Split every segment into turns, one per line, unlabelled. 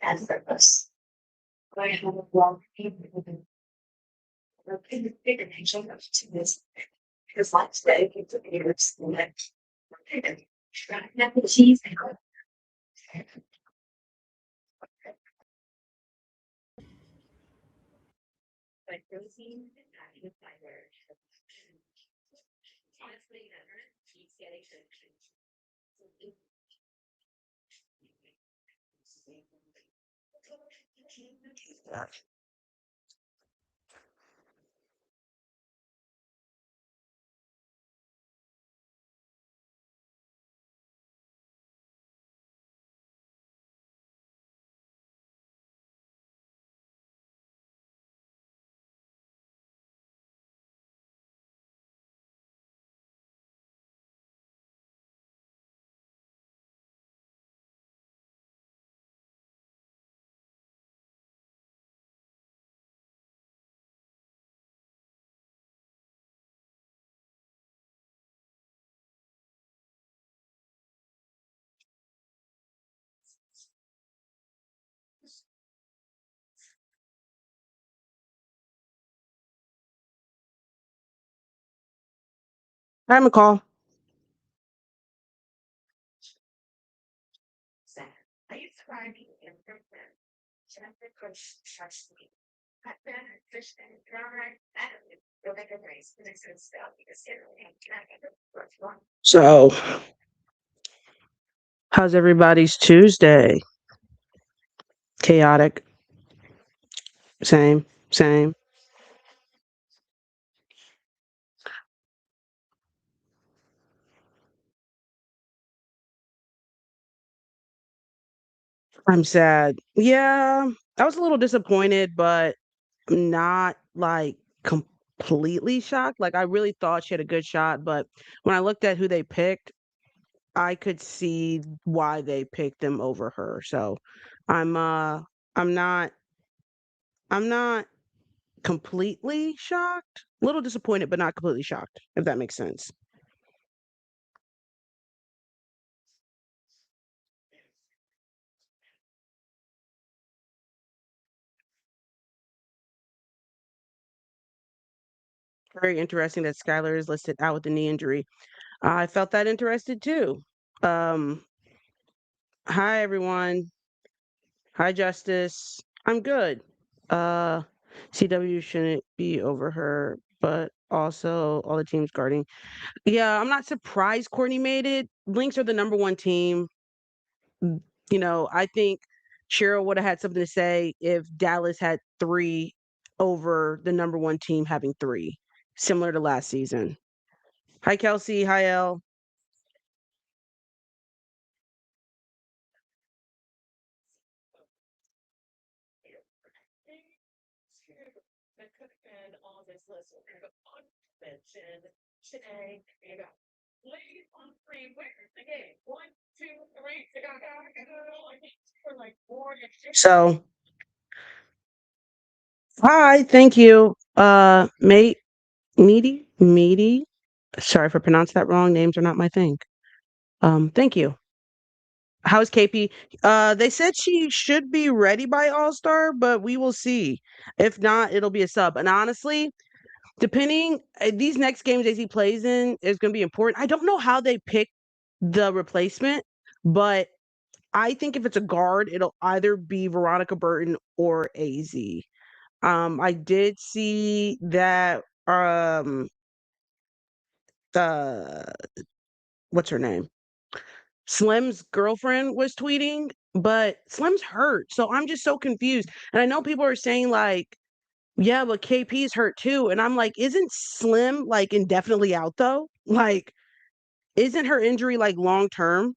as purpose. I have a long bigger picture of to this because last day it's a bigger select. Never cheese and like protein and added fiber. Honestly, never keeps getting
Hi, McCall.
I used to find people in Brooklyn. Should I trust me? I found fish and dry. I don't know. Go back and race. The next stuff because
So, how's everybody's Tuesday? Chaotic. Same, same. I'm sad. Yeah, I was a little disappointed, but not like completely shocked. Like I really thought she had a good shot, but when I looked at who they picked, I could see why they picked them over her. So, I'm uh I'm not I'm not completely shocked. A little disappointed, but not completely shocked, if that makes sense. Very interesting that Skylar is listed out with a knee injury. I felt that interested too. Um, Hi everyone. Hi Justice. I'm good. Uh, CW shouldn't be over her, but also all the teams guarding. Yeah, I'm not surprised Courtney made it. Lynx are the number one team. I think Cheryl would have had something to say if Dallas had three over the number one team having three, similar to last season. Hi Kelsey. Hi Elle.
that could have been on this list. We're going to mention today. You got ladies on three. Where's the game? One, two, three. For like four.
So, hi, thank you. Mate, meaty. Sorry if I pronounced that wrong. Names are not my thing. Thank you. How's KP? They said she should be ready by All Star, but we will see. If not, it'll be a sub. And honestly, depending these next games AC plays in is going to be important. I don't know how they pick the replacement, but I think if it's a guard, it'll either be Veronica Burton or AZ. I did see that uh what's her name? Slim's girlfriend was tweeting, but Slim's hurt. So I'm just so confused. And I know people are saying like, yeah, but KP's hurt too. And I'm like, isn't Slim like indefinitely out though? Like, isn't her injury like long term?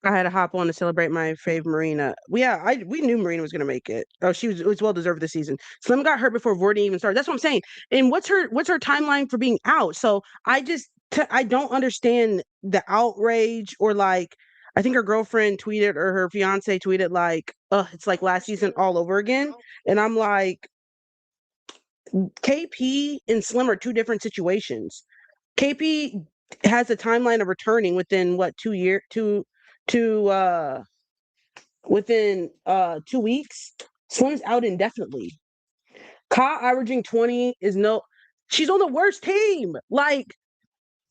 I had to hop on to celebrate my fave Marina. Well, yeah, we knew Marina was gonna make it. Oh, it was well deserved this season. Slim got hurt before Vorty even started. That's what I'm saying. And what's her timeline for being out? So I don't understand the outrage or like I think her girlfriend tweeted or her fiance tweeted like, it's like last season all over again. And I'm like, KP and Slim are two different situations. KP has a timeline of returning within what 2 year two within 2 weeks. Slim's out indefinitely. Ka averaging 20 is no. She's on the worst team. Like,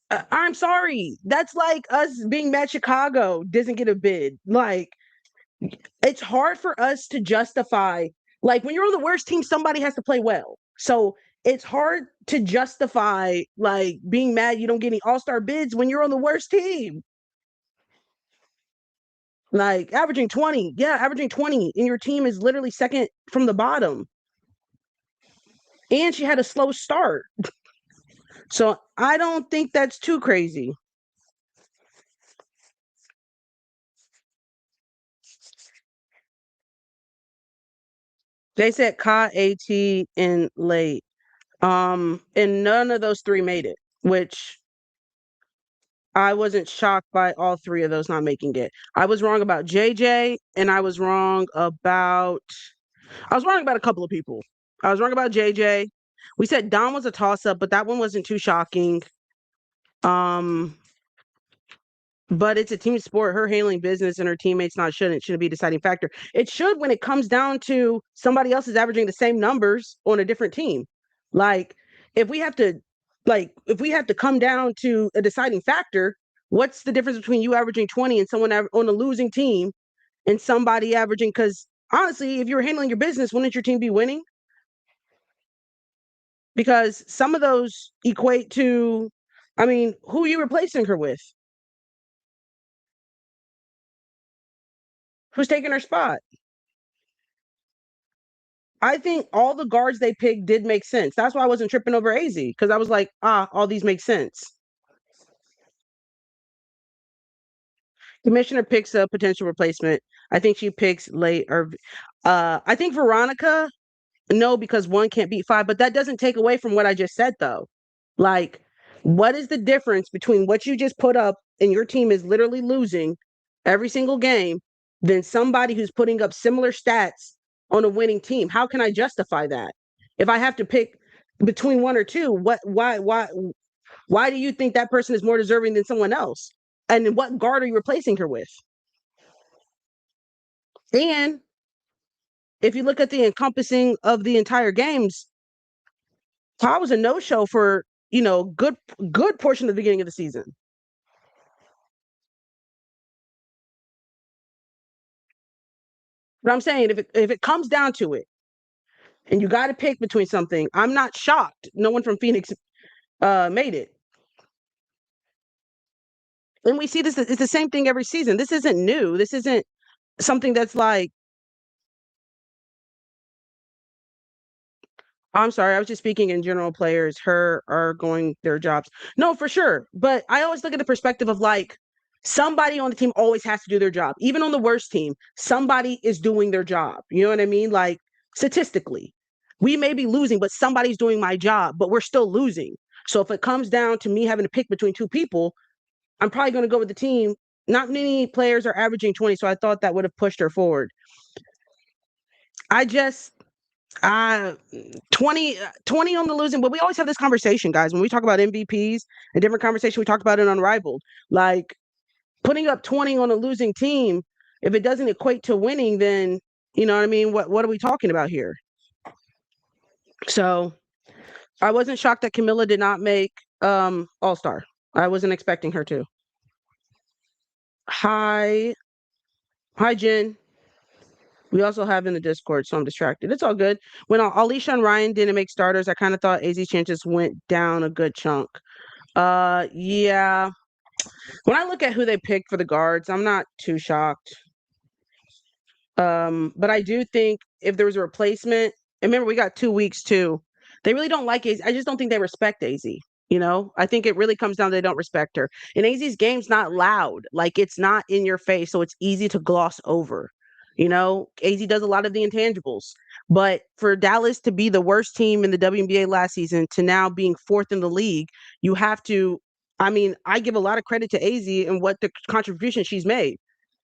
I'm sorry. That's like us being mad Chicago doesn't get a bid. Like, it's hard for us to justify. Like, when you're on the worst team, somebody has to play well. So it's hard to justify like being mad you don't get any all-star bids when you're on the worst team. Like averaging 20. Yeah, averaging 20. And your team is literally second from the bottom. And she had a slow start. So I don't think that's too crazy. They said Ka, AT, and late. And none of those three made it, which I wasn't shocked by all three of those not making it. I was wrong about JJ, and I was wrong about a couple of people. I was wrong about JJ. We said Dom was a toss up, but that one wasn't too shocking. Um, but it's a team sport. Her handling business and her teammates not shouldn't be a deciding factor. It should when it comes down to somebody else is averaging the same numbers on a different team. Like if we have to if we have to come down to a deciding factor, what's the difference between you averaging 20 and someone on a losing team and somebody averaging, because honestly, if you were handling your business, wouldn't your team be winning? Because some of those equate to, I mean, who are you replacing her with? Who's taking her spot? I think all the guards they picked did make sense. That's why I wasn't tripping over AZ, because I was like, all these make sense. Commissioner picks a potential replacement. I think she picks late or I think Veronica, no, because one can't beat five, but that doesn't take away from what I just said though. Like, what is the difference between what you just put up and your team is literally losing every single game than somebody who's putting up similar stats on a winning team? How can I justify that? If I have to pick between one or two, why do you think that person is more deserving than someone else? And what guard are you replacing her with? And if you look at the encompassing of the entire games, Todd was a no-show for, good portion of the beginning of the season. But I'm saying if it comes down to it, and you got to pick between something, I'm not shocked. No one from Phoenix made it. And we see this, it's the same thing every season. This isn't new. This isn't something that's like, I'm sorry, I was just speaking in general. Players her are going their jobs. No, for sure. But I always look at the perspective of like somebody on the team always has to do their job. Even on the worst team, somebody is doing their job. You know what I mean? Like statistically, we may be losing, but somebody's doing my job, but we're still losing. So if it comes down to me having to pick between two people, I'm probably going to go with the team. Not many players are averaging 20, so I thought that would have pushed her forward. I just uh 20 on the losing, but we always have this conversation, guys, when we talk about MVPs, a different conversation. We talked about it Unrivaled, like putting up 20 on a losing team. If it doesn't equate to winning, then you know what I mean, what are we talking about here? So I wasn't shocked that Camilla did not make All-Star. I wasn't expecting her to. Hi Jen. We also have in the Discord, so I'm distracted. It's all good. When Alicia and Ryan didn't make starters, I kind of thought AZ chances went down a good chunk. Yeah. When I look at who they picked for the guards, I'm not too shocked. But I do think if there was a replacement, and remember we got 2 weeks too. They really don't like AZ. I just don't think they respect AZ. I think it really comes down to they don't respect her. And AZ's game's not loud. Like it's not in your face, so it's easy to gloss over. AZ does a lot of the intangibles. But for Dallas to be the worst team in the WNBA last season to now being fourth in the league, you have to, I mean, I give a lot of credit to AZ and what the contribution she's made.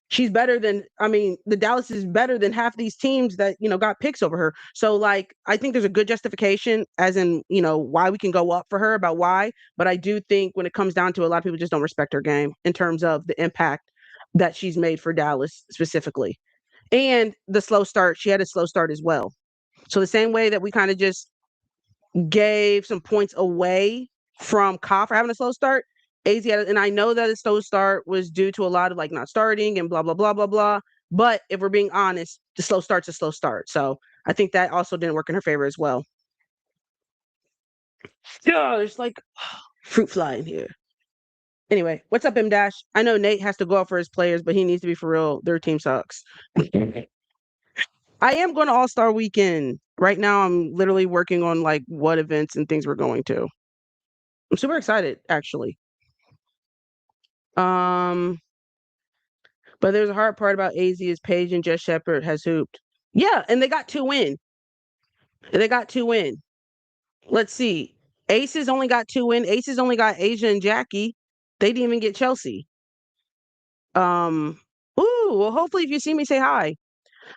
She's better than, I mean, the Dallas is better than half these teams that, got picks over her. So like, I think there's a good justification as in, why we can go up for her about why. But I do think when it comes down to it, a lot of people just don't respect her game in terms of the impact that she's made for Dallas specifically. And the slow start, she had a slow start as well. So the same way that we kind of just gave some points away from Ka for having a slow start, AZ had, and I know that a slow start was due to a lot of like not starting and blah blah blah blah blah. But if we're being honest, the slow start's a slow start. So I think that also didn't work in her favor as well. Yeah, there's like fruit fly in here. Anyway, what's up, M Dash? I know Nate has to go out for his players, but he needs to be for real. Their team sucks. I am going to All-Star Weekend. Right now, I'm literally working on like what events and things we're going to. I'm super excited, actually. But there's a hard part about AZ is Paige and Jess Shepard has hooped. Yeah, and they got 2 win. Let's see. Aces only got 2 win. Aces only got Asia and Jackie. They didn't even get Chelsea. Well, hopefully if you see me, say hi.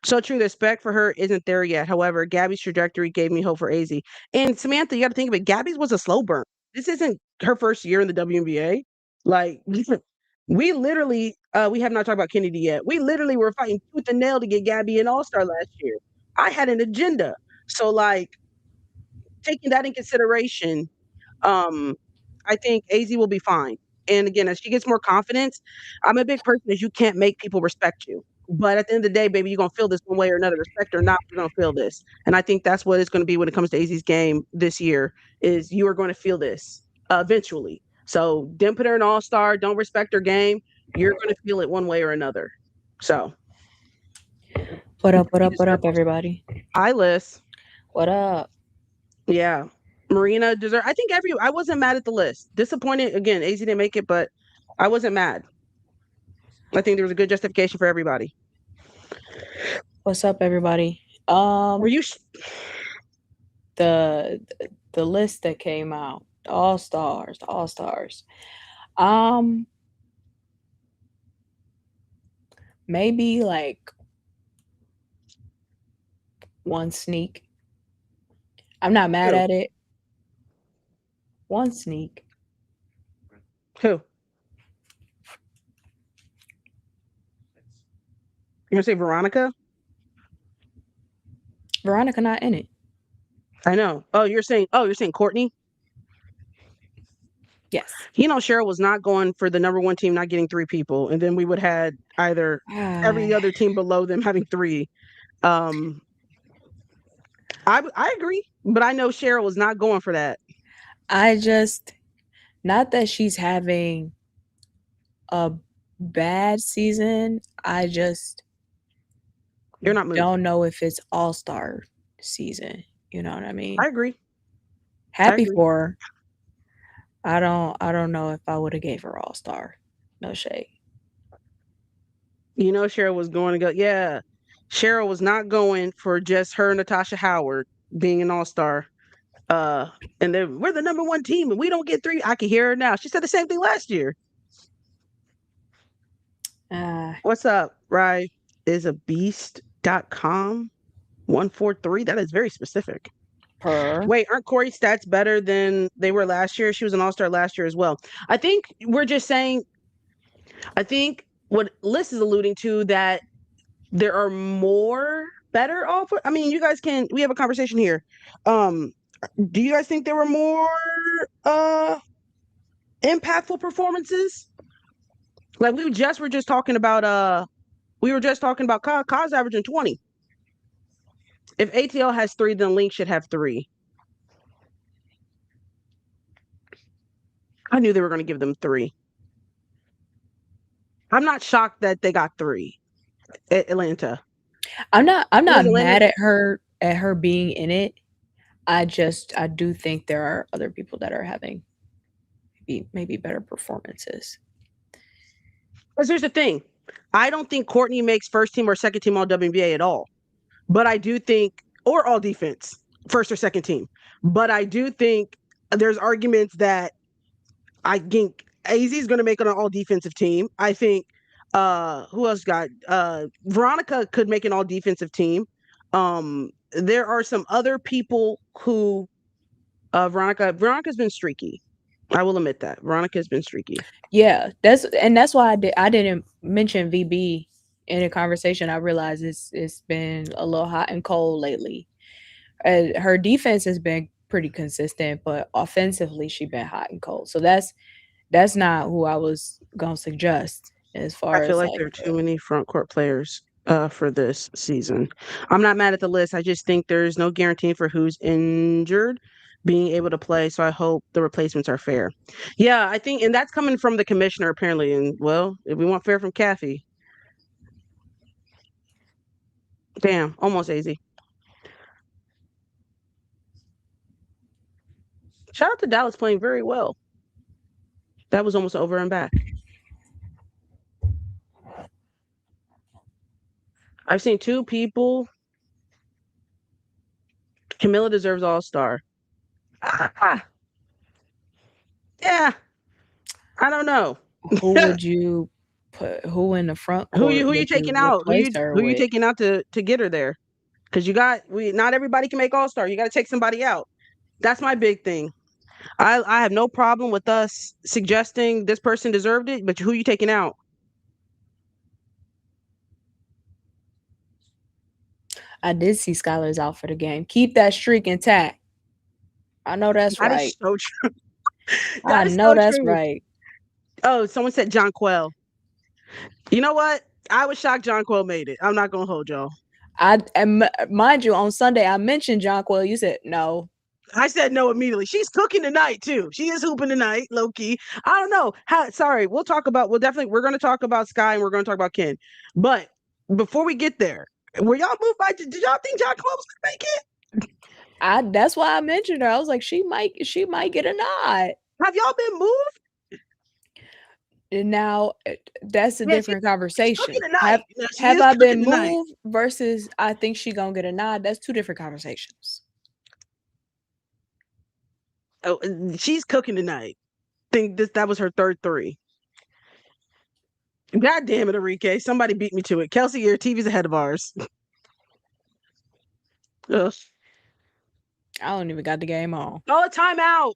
So true, the spec for her isn't there yet. However, Gabby's trajectory gave me hope for AZ. And Samantha, you got to think of it. Gabby's was a slow burn. This isn't her first year in the WNBA. Like, we literally, we have not talked about Kennedy yet. We literally were fighting tooth and nail to get Gabby an All-Star last year. I had an agenda. So, like, taking that in consideration, I think AZ will be fine. And again, as she gets more confidence, I'm a big person as you can't make people respect you. But at the end of the day, baby, you're gonna feel this one way or another. Respect or not, you're gonna feel this. And I think that's what it's gonna be when it comes to AZ's game this year, is you are going to feel this eventually. So didn't put her in All-Star, don't respect her game, you're gonna feel it one way or another. So
What up, everybody?
hi, Liz.
What up?
Yeah. Marina deserve. I think I wasn't mad at the list. Disappointed again. AZ didn't make it, but I wasn't mad. I think there was a good justification for everybody.
What's up, everybody?
Were you?
The list that came out, the All Stars. Maybe like one sneak. I'm not mad at it. One sneak.
Who? You gonna say Veronica?
Veronica not in it.
I know. You're saying Courtney?
Yes.
Cheryl was not going for the number one team not getting 3 people, and then we would have had either every other team below them having 3. I agree, but I know Cheryl was not going for that.
Not that she's having a bad season.
You're not moving.
Don't know if it's All-Star season. You know what I mean?
I agree.
Happy for her. I don't know if I would have gave her All-Star. No shade.
Cheryl was going to go. Yeah. Cheryl was not going for just her and Natasha Howard being an All-Star. And then we're the number one team and we don't get 3. I can hear her now. She said the same thing last year. What's up, Rye? Is a beast.com 143. That is very specific. Wait, aren't Corey's stats better than they were last year? She was an All-Star last year as well. I think we're just saying, I think what Liz is alluding to, that there are more better offer. I mean, you guys we have a conversation here. Do you guys think there were more impactful performances? Like we were just talking about Ka's averaging 20. If ATL has 3, then Link should have 3. I knew they were going to give them 3. I'm not shocked that they got 3 at Atlanta.
I'm not mad at her being in it. I do think there are other people that are having maybe better performances.
Because here's the thing. I don't think Courtney makes first team or second team all WNBA at all. But I do think, or all defense, first or second team. But I do think there's arguments that I think AZ is going to make it an all defensive team. I think Who else got Veronica could make an all defensive team. There are some other people who Veronica's been streaky. I will admit that. Veronica's been streaky.
Yeah, that's why I didn't mention VB in the conversation. I realized it's been a little hot and cold lately. Her defense has been pretty consistent, but offensively she's been hot and cold. So that's not who I was gonna suggest as far
I feel
as
like there are too many front court players for this season. I'm not mad at the list. I just think there's no guarantee for who's injured being able to play. So I hope the replacements are fair. Yeah, I think, and that's coming from the commissioner apparently. And well, if we want fair from Kathy, damn, almost easy. Shout out to Dallas playing very well. That was almost over and back. I've seen two people. Camilla deserves All-Star. Yeah, I don't know.
who would you put who in the front court?
Who you taking out? Who you
with?
taking out to get her there? Because not everybody can make All-Star. You got to take somebody out. That's my big thing. I have no problem with us suggesting this person deserved it, but who you taking out?
I did see Skylar's out for the game. Keep that streak intact. I know that's
That
right.
is so true.
I know that's right.
Oh, someone said John Quell. You know what? I was shocked John Quell made it. I'm not gonna hold y'all.
And mind you, on Sunday I mentioned John Quell. You said no.
I said no immediately. She's cooking tonight too. She is hooping tonight, low key. I don't know. Sorry, we're going to talk about Sky and we're going to talk about Ken. But before we get there, were y'all moved by? Did y'all think John Quell was gonna make
it? That's why I mentioned her. I was like, she might get a nod.
Have y'all been moved?
And now that's a different conversation.
Have
I been moved versus I think she gonna get a nod? That's two different conversations.
Oh, she's cooking tonight. Think that was her third three. God damn it, Enrique. Somebody beat me to it. Kelsey, your TV's ahead of ours. Ugh.
I don't even got the game on.
Oh, timeout.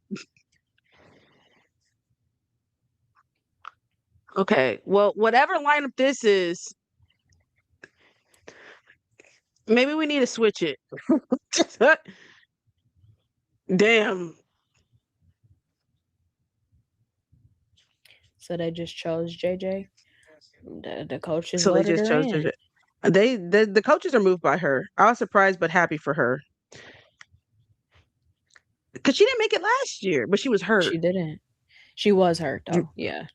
Okay. Well, whatever lineup this is, maybe we need to switch it. Damn.
So they just chose JJ. The coaches.
So they just chose JJ. The coaches are moved by her. I was surprised but happy for her. Because she didn't make it last year, but she was hurt.
She didn't. She was hurt though. Yeah.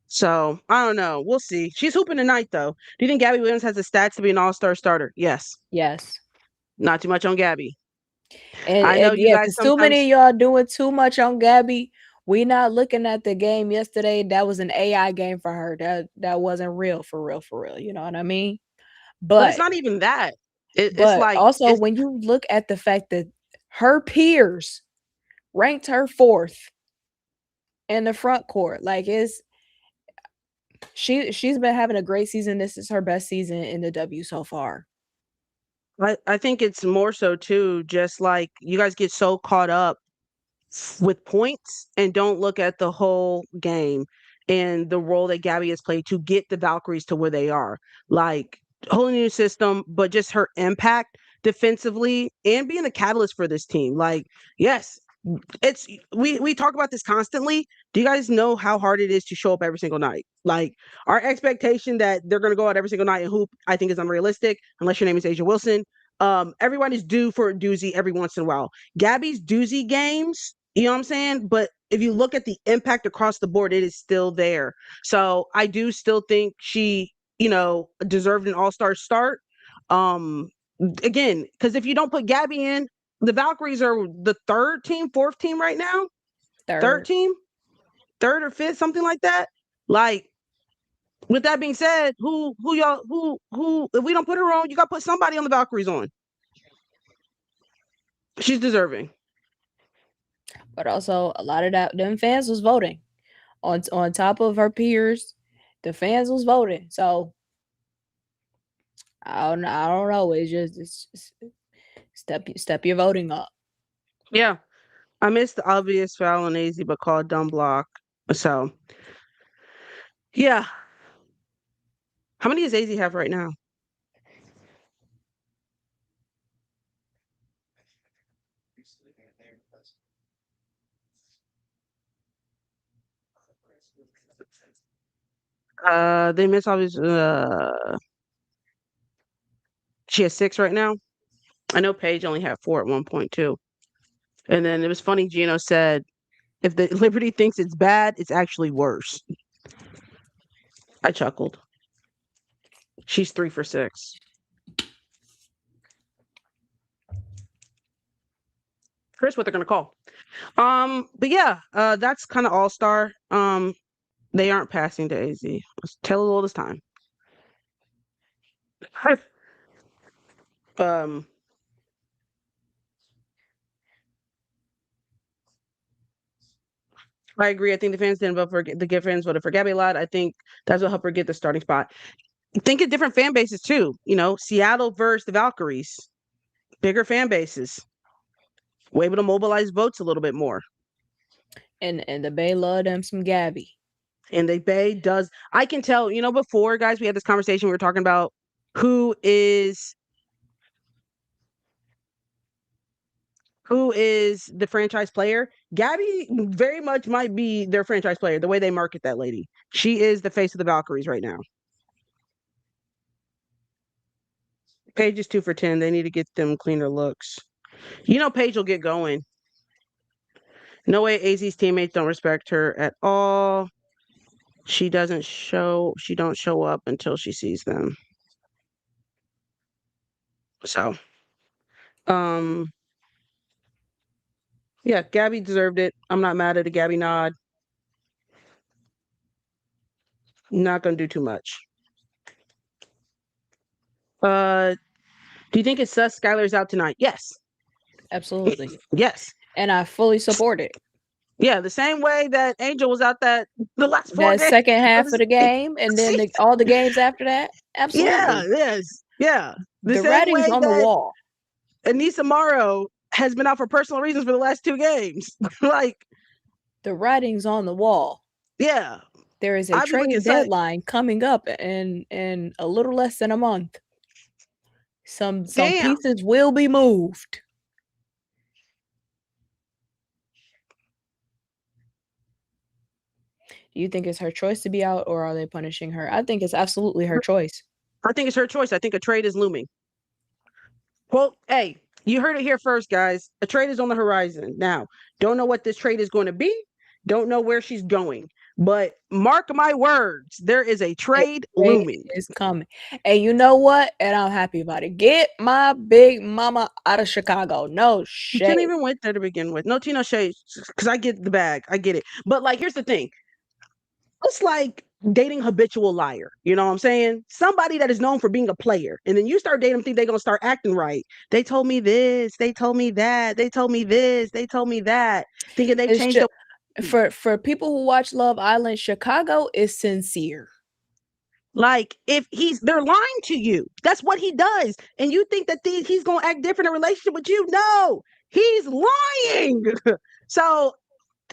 So I don't know. We'll see. She's hooping tonight though. Do you think Gabby Williams has the stats to be an all-star starter? Yes.
Yes.
Not too much on Gabby.
And I know you guys. Too many of y'all doing too much on Gabby. We not looking at the game yesterday. That was an AI game for her. That wasn't real for real. You know what I mean?
But it's not even that. It's like
also when you look at the fact that her peers ranked her 4th in the front court, like she's been having a great season. This is her best season in the W so far.
I think it's more so too, just like you guys get so caught up with points and don't look at the whole game and the role that Gabby has played to get the Valkyries to where they are. Like, whole new system, but just her impact defensively and being a catalyst for this team. Like, yes, it's we talk about this constantly. Do you guys know how hard it is to show up every single night? Like, our expectation that they're going to go out every single night and hoop, I think is unrealistic unless your name is Asia Wilson. Everyone is due for a doozy every once in a while. Gabby's doozy games, you know what I'm saying? But if you look at the impact across the board, it is still there. So I do still think she, deserved an all-star start. Again, because if you don't put Gabby in, the Valkyries are the fourth team right now. Third team, third or fifth, something like that. Like, with that being said, who if we don't put her on, you gotta put somebody on the Valkyries on. She's deserving.
But also a lot of them fans was voting on top of her peers. the fans was voting. So I don't know. It's just step your voting up.
Yeah. I missed the obvious foul on AZ, but called dumb block. So, yeah. How many does AZ have right now? They miss obvious. She has 6 right now. I know Paige only had 4 at one point too. And then it was funny. Gino said, "If the Liberty thinks it's bad, it's actually worse." I chuckled. She's 3 for 6. Here's what they're gonna call. But yeah, that's kind of all-star. They aren't passing to AZ. Let's tell it all this time. um, I agree. I think the fans didn't vote for the fans voted for Gabby a lot. I think that's what helped her get the starting spot. Think of different fan bases too. Seattle versus the Valkyries, bigger fan bases. We're able to mobilize votes a little bit more.
And the Bay love them some Gabby.
And the Bay does. I can tell. Before, guys, we had this conversation. We were talking about who is the franchise player. Gabby very much might be their franchise player, the way they market that lady. She is the face of the Valkyries right now. Paige is 2 for 10. They need to get them cleaner looks. Paige will get going. No way AZ's teammates don't respect her at all. She don't show up until she sees them. So, yeah, Gabby deserved it. I'm not mad at a Gabby nod. Not gonna do too much. Do you think it's sus Skylar's out tonight? Yes.
Absolutely.
Yes.
And I fully support it.
Yeah, the same way that Angel was out the last 4
That
games.
second half of the game, and then all the games after that. Absolutely.
Yeah, yes. Yeah.
The writing's on the wall.
Anissa Morrow has been out for personal reasons for the last 2 games.
The writing's on the wall.
Yeah.
There is a trade deadline coming up in a little less than a month. Some pieces will be moved. Do you think it's her choice to be out, or are they punishing her? I think it's absolutely her choice.
I think it's her choice. I think a trade is looming. Well, hey, you heard it here first, guys. A trade is on the horizon. Now, don't know what this trade is going to be. Don't know where she's going. But mark my words, there is a trade looming.
It's coming. And you know what? And I'm happy about it. Get my big mama out of Chicago. No shade.
You couldn't even went there to begin with. No tea, no shade. Because I get the bag. I get it. But here's the thing. It's like dating habitual liar. You know what I'm saying? Somebody that is known for being a player. And then you start dating them, think they're going to start acting right. They told me this. They told me that. They told me this. They told me that. Thinking they've changed.
For people who watch Love Island, Chicago is sincere.
If they're lying to you. That's what he does. And you think that he's going to act different in a relationship with you. No, he's lying. So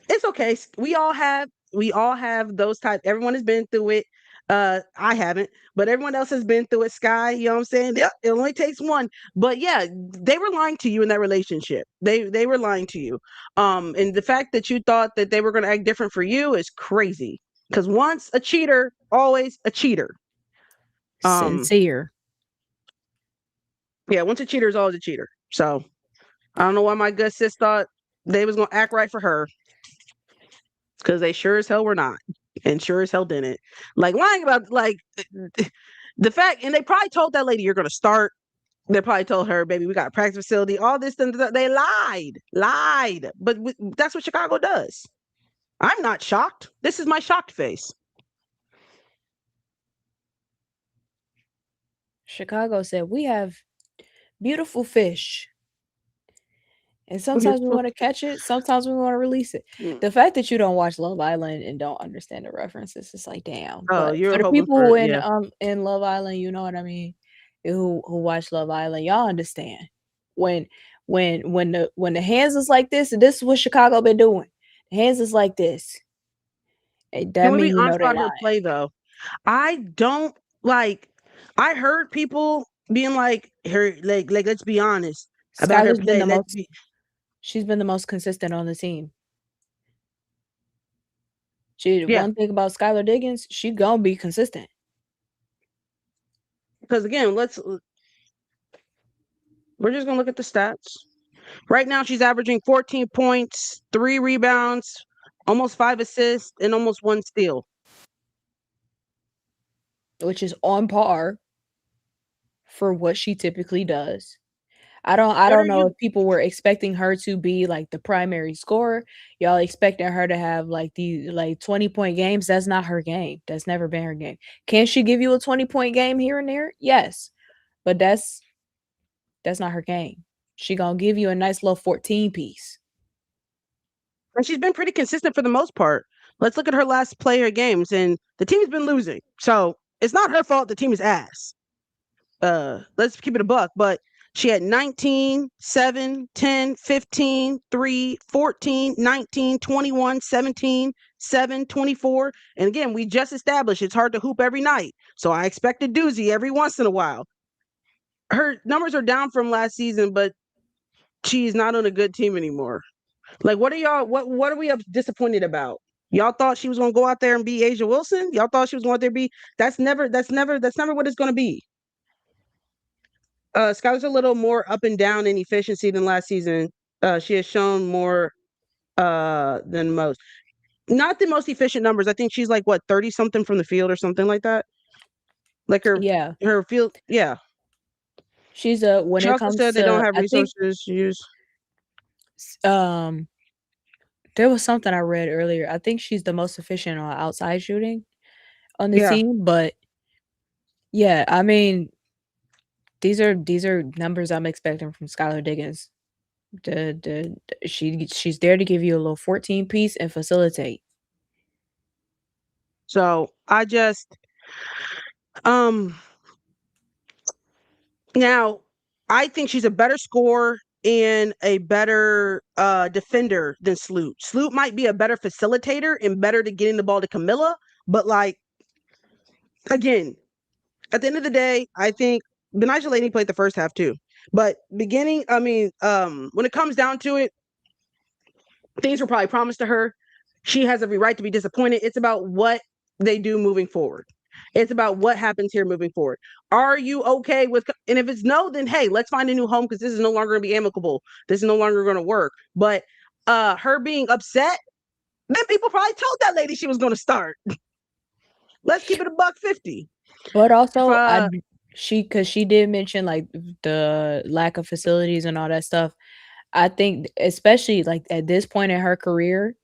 it's okay. We all have those type. Everyone has been through it. I haven't, but everyone else has been through it. Sky, you know what I'm saying? It only takes one. But yeah, they were lying to you in that relationship. They were lying to you. And the fact that you thought that they were going to act different for you is crazy. Because once a cheater, always a cheater.
Sincere.
Yeah, once a cheater is always a cheater. So I don't know why my good sis thought they was gonna act right for her. Because they sure as hell were not. And sure as hell didn't. Lying about the fact, and they probably told that lady you're gonna start. They probably told her, baby, we got a practice facility, all this and that. They lied. But that's what Chicago does. I'm not shocked. This is my shocked face.
Chicago said, we have beautiful fish And sometimes we want to catch it, sometimes we want to release it. The fact that you don't watch Love Island and don't understand the references, it's like damn.
Oh,
But
you're
for the
hoping
people
for
who
yeah.
in Love Island, you know what I mean, who watch Love Island, y'all understand when when the hands is like this is what Chicago been doing. The hands is like this. That
Can we
mean
be
you know
honest
they
about her
lying.
play though? I don't like. I heard people being like her, like let's be honest about her
Skylar's been
play.
the most. She's been the most consistent on the team.
Yeah,
One thing about Skylar Diggins, she gonna be consistent.
because again, we're just gonna look at the stats. Right now, she's averaging 14 points, 3 rebounds, almost 5 assists, and almost 1 steal.
Which is on par for what she typically does. I
What are
don't know
you?
if people were expecting her to be like the primary scorer. Y'all expecting her to have like the 20-point games. That's not her game. That's never been her game. Can she give you a 20-point game here and there? Yes. But that's not her game. She gonna give you a nice little 14 piece.
And she's been pretty consistent for the most part. Let's look at her last player games, and the team's been losing. So it's not her fault the team is ass. Let's keep it a buck, but she had 19, 7, 10, 15, 3, 14, 19, 21, 17, 7, 24. And again, we just established it's hard to hoop every night. So I expect a doozy every once in a while. Her numbers are down from last season, but she's not on a good team anymore. Like, what are y'all? What are we disappointed about? Y'all thought she was gonna go out there and be Asia Wilson. Y'all thought she was going to be. That's never what it's gonna be. Skylar's a little more up and down in efficiency than last season. She has shown more than most. Not the most efficient numbers. I think she's like what 30 something from the field or something like that. Like
Yeah.
her field, yeah.
She's when
She
it
also
comes
said they don't
to
have
I think
resources to use.
um there was something I read earlier. I think she's the most efficient on outside shooting on the
Yeah.
team, but yeah, I mean, these are numbers I'm expecting from Skylar Diggins. She's there to give you a little 14 piece and facilitate.
So I just um now I think she's a better scorer and a better defender than Sloot. Sloot might be a better facilitator and better to getting the ball to Camilla, but like again, at the end of the day, I think Benijah Laney played the first half too. But beginning, I mean, when it comes down to it, things were probably promised to her. She has every right to be disappointed. It's about what they do moving forward. It's about what happens here moving forward. Are you okay with? And if it's no, then hey, let's find a new home because this is no longer going to be amicable. This is no longer going to work. But her being upset, then people probably told that lady she was going to start. Let's keep it $150.
But
If
also, because she did mention like the lack of facilities and all that stuff. I think, especially like at this point in her career,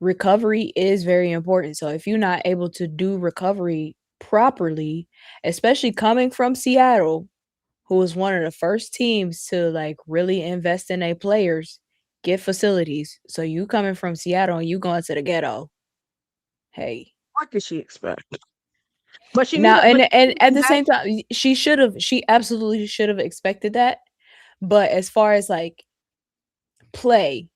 recovery is very important. So if you're not able to do recovery properly, especially coming from Seattle, who was one of the first teams to like really invest in their players, get facilities. So you coming from Seattle and you going to the ghetto. Hey.
what could she expect? But she knew
Now
that. But
and at the same time, she absolutely should have expected that. But as far as like play,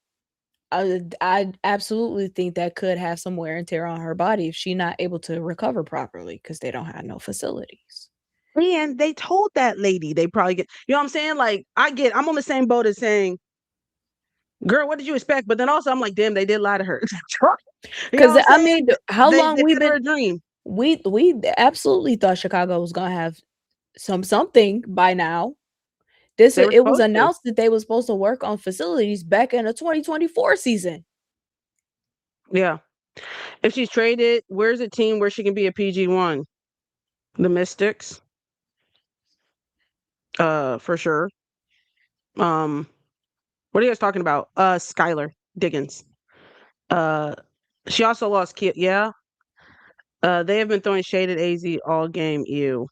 I absolutely think that could have some wear and tear on her body if she's not able to recover properly because they don't have no facilities.
and they told that lady they probably get. You know what I'm saying? Like I'm on the same boat as saying, "Girl, what did you expect?" But then also I'm like, "Damn, they did lie to her." You know
Because
what I'm
I
saying?
mean, how long
They
we've
fed her
been
a dream.
we absolutely thought Chicago was gonna have something by now.
They were
It was
supposed to.
announced that they were supposed to work on facilities back in the 2024 season.
Yeah. If she's traded, where's a team where she can be a PG1? The Mystics. For sure. Um, what are you guys talking about? Skylar Diggins. Uh, she also lost Kit. Yeah. They have been throwing shade at AZ all game. Ew.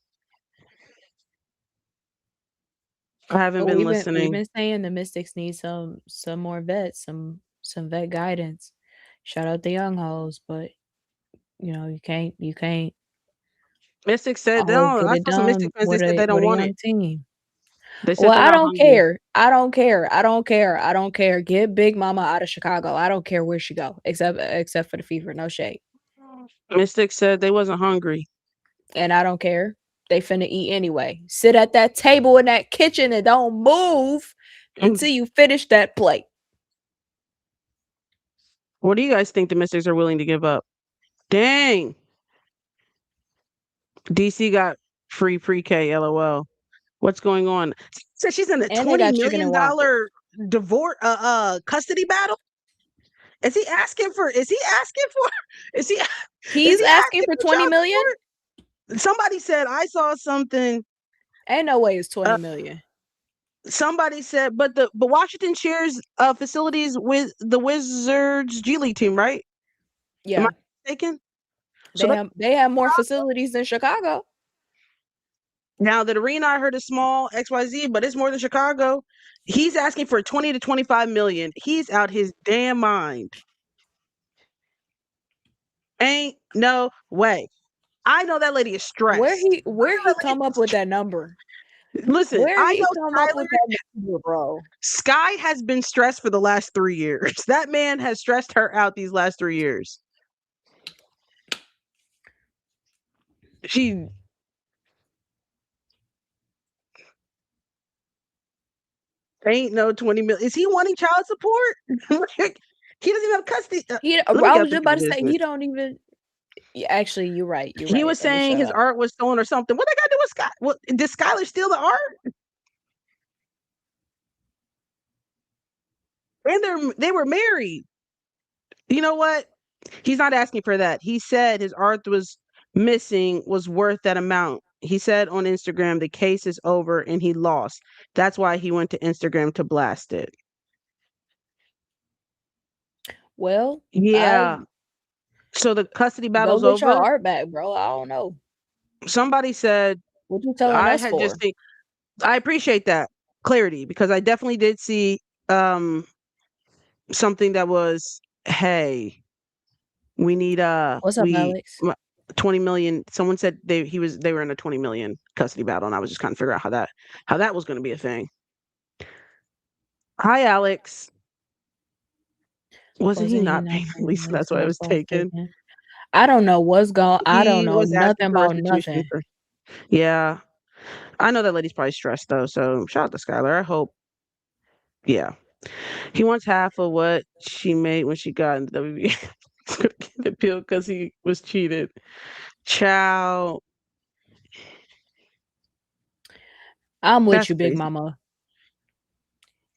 I haven't been
We've
listening.
been saying the Mystics need some more vets, some vet guidance. Shout out the young hoes, but you can't
Mystics said they
always
don't.
get
I
it
saw some Mystic
done
fans. They said they
with
don't
a
want it.
young team.
They said
Well,
they're
I
not
don't
hungry.
care. I don't care. I don't care. I don't care. Get Big Mama out of Chicago. I don't care where she go, except for the fever. No shade.
Mystics said they wasn't hungry.
And I don't care. They finna eat anyway. Sit at that table in that kitchen and don't move until you finish that plate.
What do you guys think the Mystics are willing to give up? Dang. DC got free pre-K, LOL. What's going on? Said she's in a
And they
$20
got chicken
million
and waffles.
divorce custody battle. Is he asking for is he is he
He's asking for 20
child
million?
support? Somebody said I saw something.
Ain't no way it's 20 million.
Somebody said, but Washington shares facilities with the Wizards G League team, right? Am
Yeah.
I mistaken? So
They have more facilities than Chicago.
now the arena I heard is small, XYZ, but it's more than Chicago. He's asking for 20 to 25 million. He's out his damn mind. Ain't no way. I know that lady is stressed.
Where he come up with that number?
Listen,
Where
I
he
know
come up with that number, bro?
Sky has been stressed for the last 3 years. That man has stressed her out these last 3 years. She ain't no 20 million. Is he wanting child support? He doesn't even have custody.
I was just about to say he don't even. Actually, you're right. You're right.
He was saying his art was stolen or something. What they got to do with Sky? What did Skylar steal the art? And they were married. You know what? He's not asking for that. He said his art was missing was worth that amount. He said on Instagram the case is over and he lost. That's why he went to Instagram to blast it.
Well,
yeah. So the custody battle's
go get
over.
your art back, bro. I don't know.
Somebody said,
"What you telling us for?"
I appreciate that clarity because I definitely did see something that was, hey, we need
What's up, Alex?
20 million. Someone said they were in a 20 million custody battle, and I was just kind of figure out how that was going to be a thing. Hi, Alex. Wasn't he not paying the lease? That's why it was taken.
I don't know what's going. I don't know nothing about nothing.
Yeah, I know that lady's probably stressed though. So shout out to Skylar. I hope. Yeah, he wants half of what she made when she got in the WNBA. He's gonna get appealed because he was cheated. Ciao.
I'm with you, Big Mama.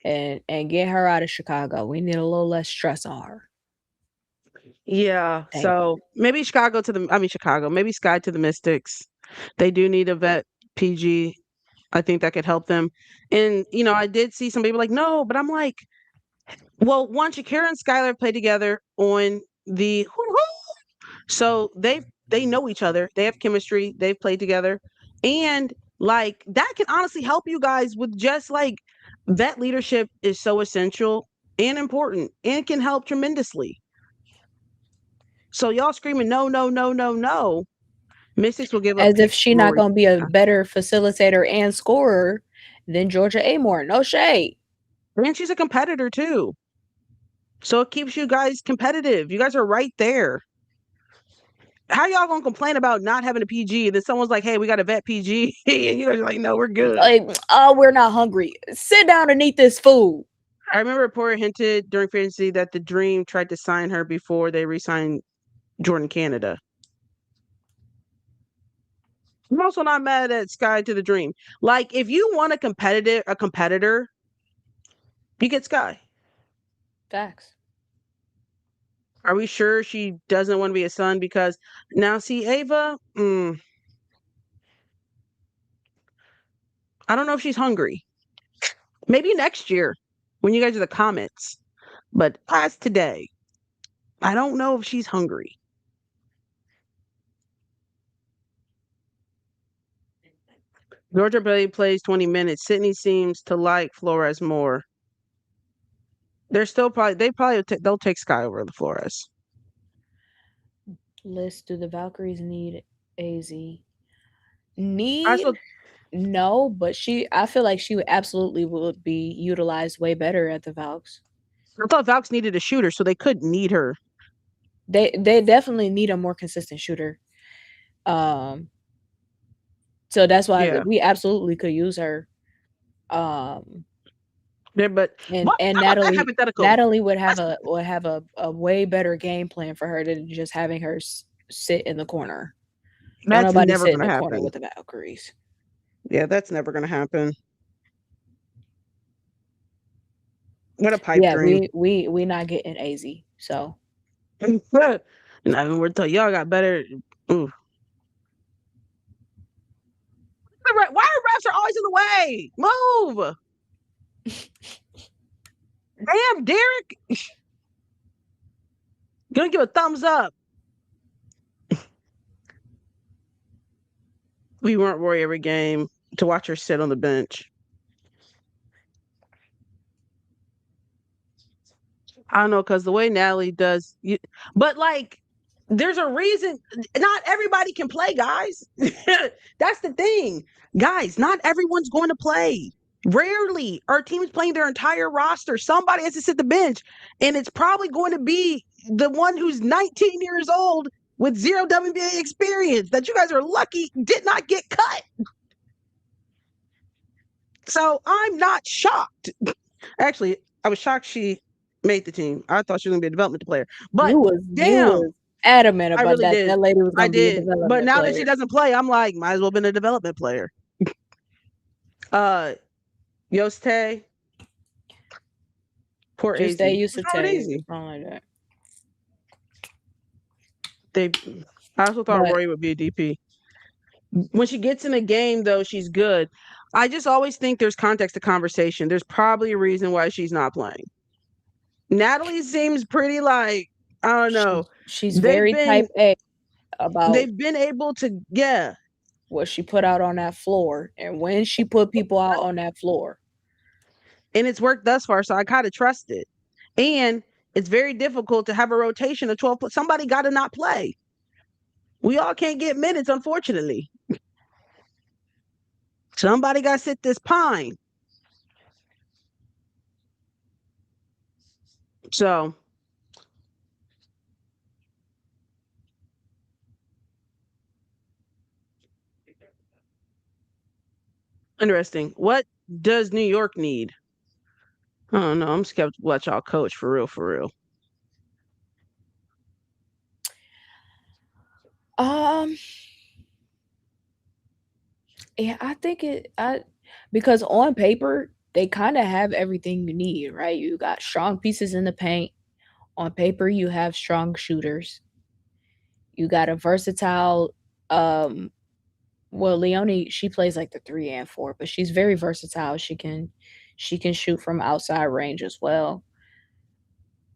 And get her out of Chicago. We need a little less stress on her.
Yeah. Dang. So maybe Chicago, maybe Sky to the Mystics. They do need a vet PG. I think that could help them. And, I did see some people like, no, but I'm like, well, one, Shakira and Skylar play together on the so they know each other. They have chemistry. They've played together. And like that can honestly help you guys with just like vet leadership is so essential and important and can help tremendously. So y'all screaming no, no, no, no, no. Mystics will give up
as if she's not going to be a better facilitator and scorer than Georgia Amore. No shade.
And she's a competitor too. So it keeps you guys competitive. You guys are right there. How y'all gonna complain about not having a PG? Then someone's like, "Hey, we got a vet PG," and you guys are like, "No, we're good."
Like, oh, we're not hungry. Sit down and eat this food.
I remember a reporter hinted during free agency that the Dream tried to sign her before they re-signed Jordan Canada. I'm also not mad at Sky to the Dream. Like, if you want a competitor, you get Sky.
Facts.
Are we sure she doesn't want to be a son? Because now, see, Ava, I don't know if she's hungry. Maybe next year when you guys are the Comets. But as today, I don't know if she's hungry. Georgia Bay plays 20 minutes. Sydney seems to like Flores more. They're still they'll take Sky over the Flores.
List, do the Valkyries need AZ?
I
Need?
still,
No, but I feel like she would absolutely would be utilized way better at the Valks.
I thought Valks needed a shooter, so they could need her.
They definitely need a more consistent shooter. So that's why we absolutely could use her.
Yeah, but
and
how about that hypothetical?
Natalie would have a way better game plan for her than just having her sit in the corner.
That's
Nobody
never
sit in
going to
the corner
happen.
with the Valkyries.
Yeah, that's never going to happen. What a pipe dream.
We not getting AZ. So.
And we're telling y'all got better. Ooh. Why refs are always in the way? Move. Damn, Derek. Gonna give a thumbs up. We weren't worried every game to watch her sit on the bench. I don't know, because the way Natalie does, but like, there's a reason. Not everybody can play, guys. That's the thing, guys. Not everyone's going to play. Rarely are teams playing their entire roster. Somebody has to sit the bench, and it's probably going to be the one who's 19 years old with zero WNBA experience that you guys are lucky did not get cut. So I'm not shocked. Actually, I was shocked she made the team. I thought she was going to be a development player. But
you was adamant about
really
that.
did.
That lady was going to be a development player.
But now that she doesn't play, I'm like, might as well have been a development player. Yoste. Poor AZ.
They used to take
easy.
Like that.
I also thought Rory would be a DP. When she gets in a game, though, she's good. I just always think there's context to conversation. There's probably a reason why she's not playing. Natalie seems pretty like, I don't know.
She's very type A about.
They've been able to,
what she put out on that floor and when she put people out on that floor.
And it's worked thus far, so I kind of trust it. And it's very difficult to have a rotation of 12. Somebody got to not play. We all can't get minutes, unfortunately. Somebody got to sit this pine. So, interesting. What does New York need? I don't know. I'm skeptical to let y'all coach for real, for real.
Yeah, I think because on paper they kind of have everything you need, right? You got strong pieces in the paint. On paper, you have strong shooters. You got a versatile. Well, Leonie, she plays like the 3 and 4, but she's very versatile. She can shoot from outside range as well.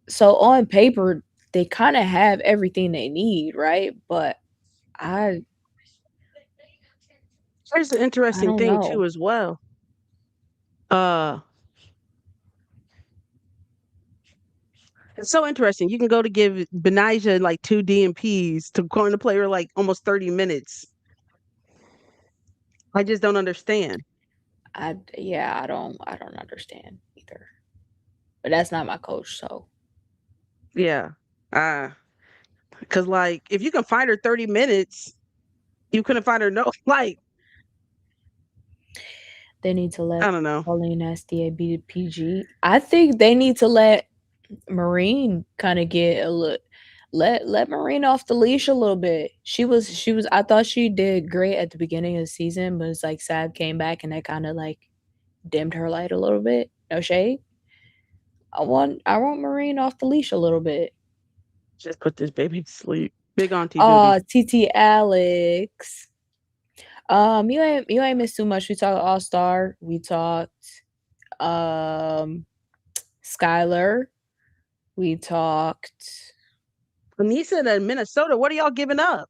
So on paper, they kind of have everything they need, right? But
here's the interesting thing too, as well. It's so interesting. You can go to give Benijah like 2 DMPs to going to play her like almost 30 minutes. I just don't understand.
I don't understand either. But that's not my coach, so.
Yeah. Because like if you can find her 30 minutes, you couldn't find her
they need to let
I don't know.
Pauline SDA be the PG. I think they need to let Marine kind of get a look. Let Marine off the leash a little bit. She was I thought she did great at the beginning of the season, but it's like Sab came back and that kind of like dimmed her light a little bit. No shade. I want Marine off the leash a little bit.
Just put this baby to sleep. Big auntie
duty. TT Alex. You ain't missed too much. We talked All-Star. We talked Skylar. We talked
Anissa in Minnesota. What are y'all giving up?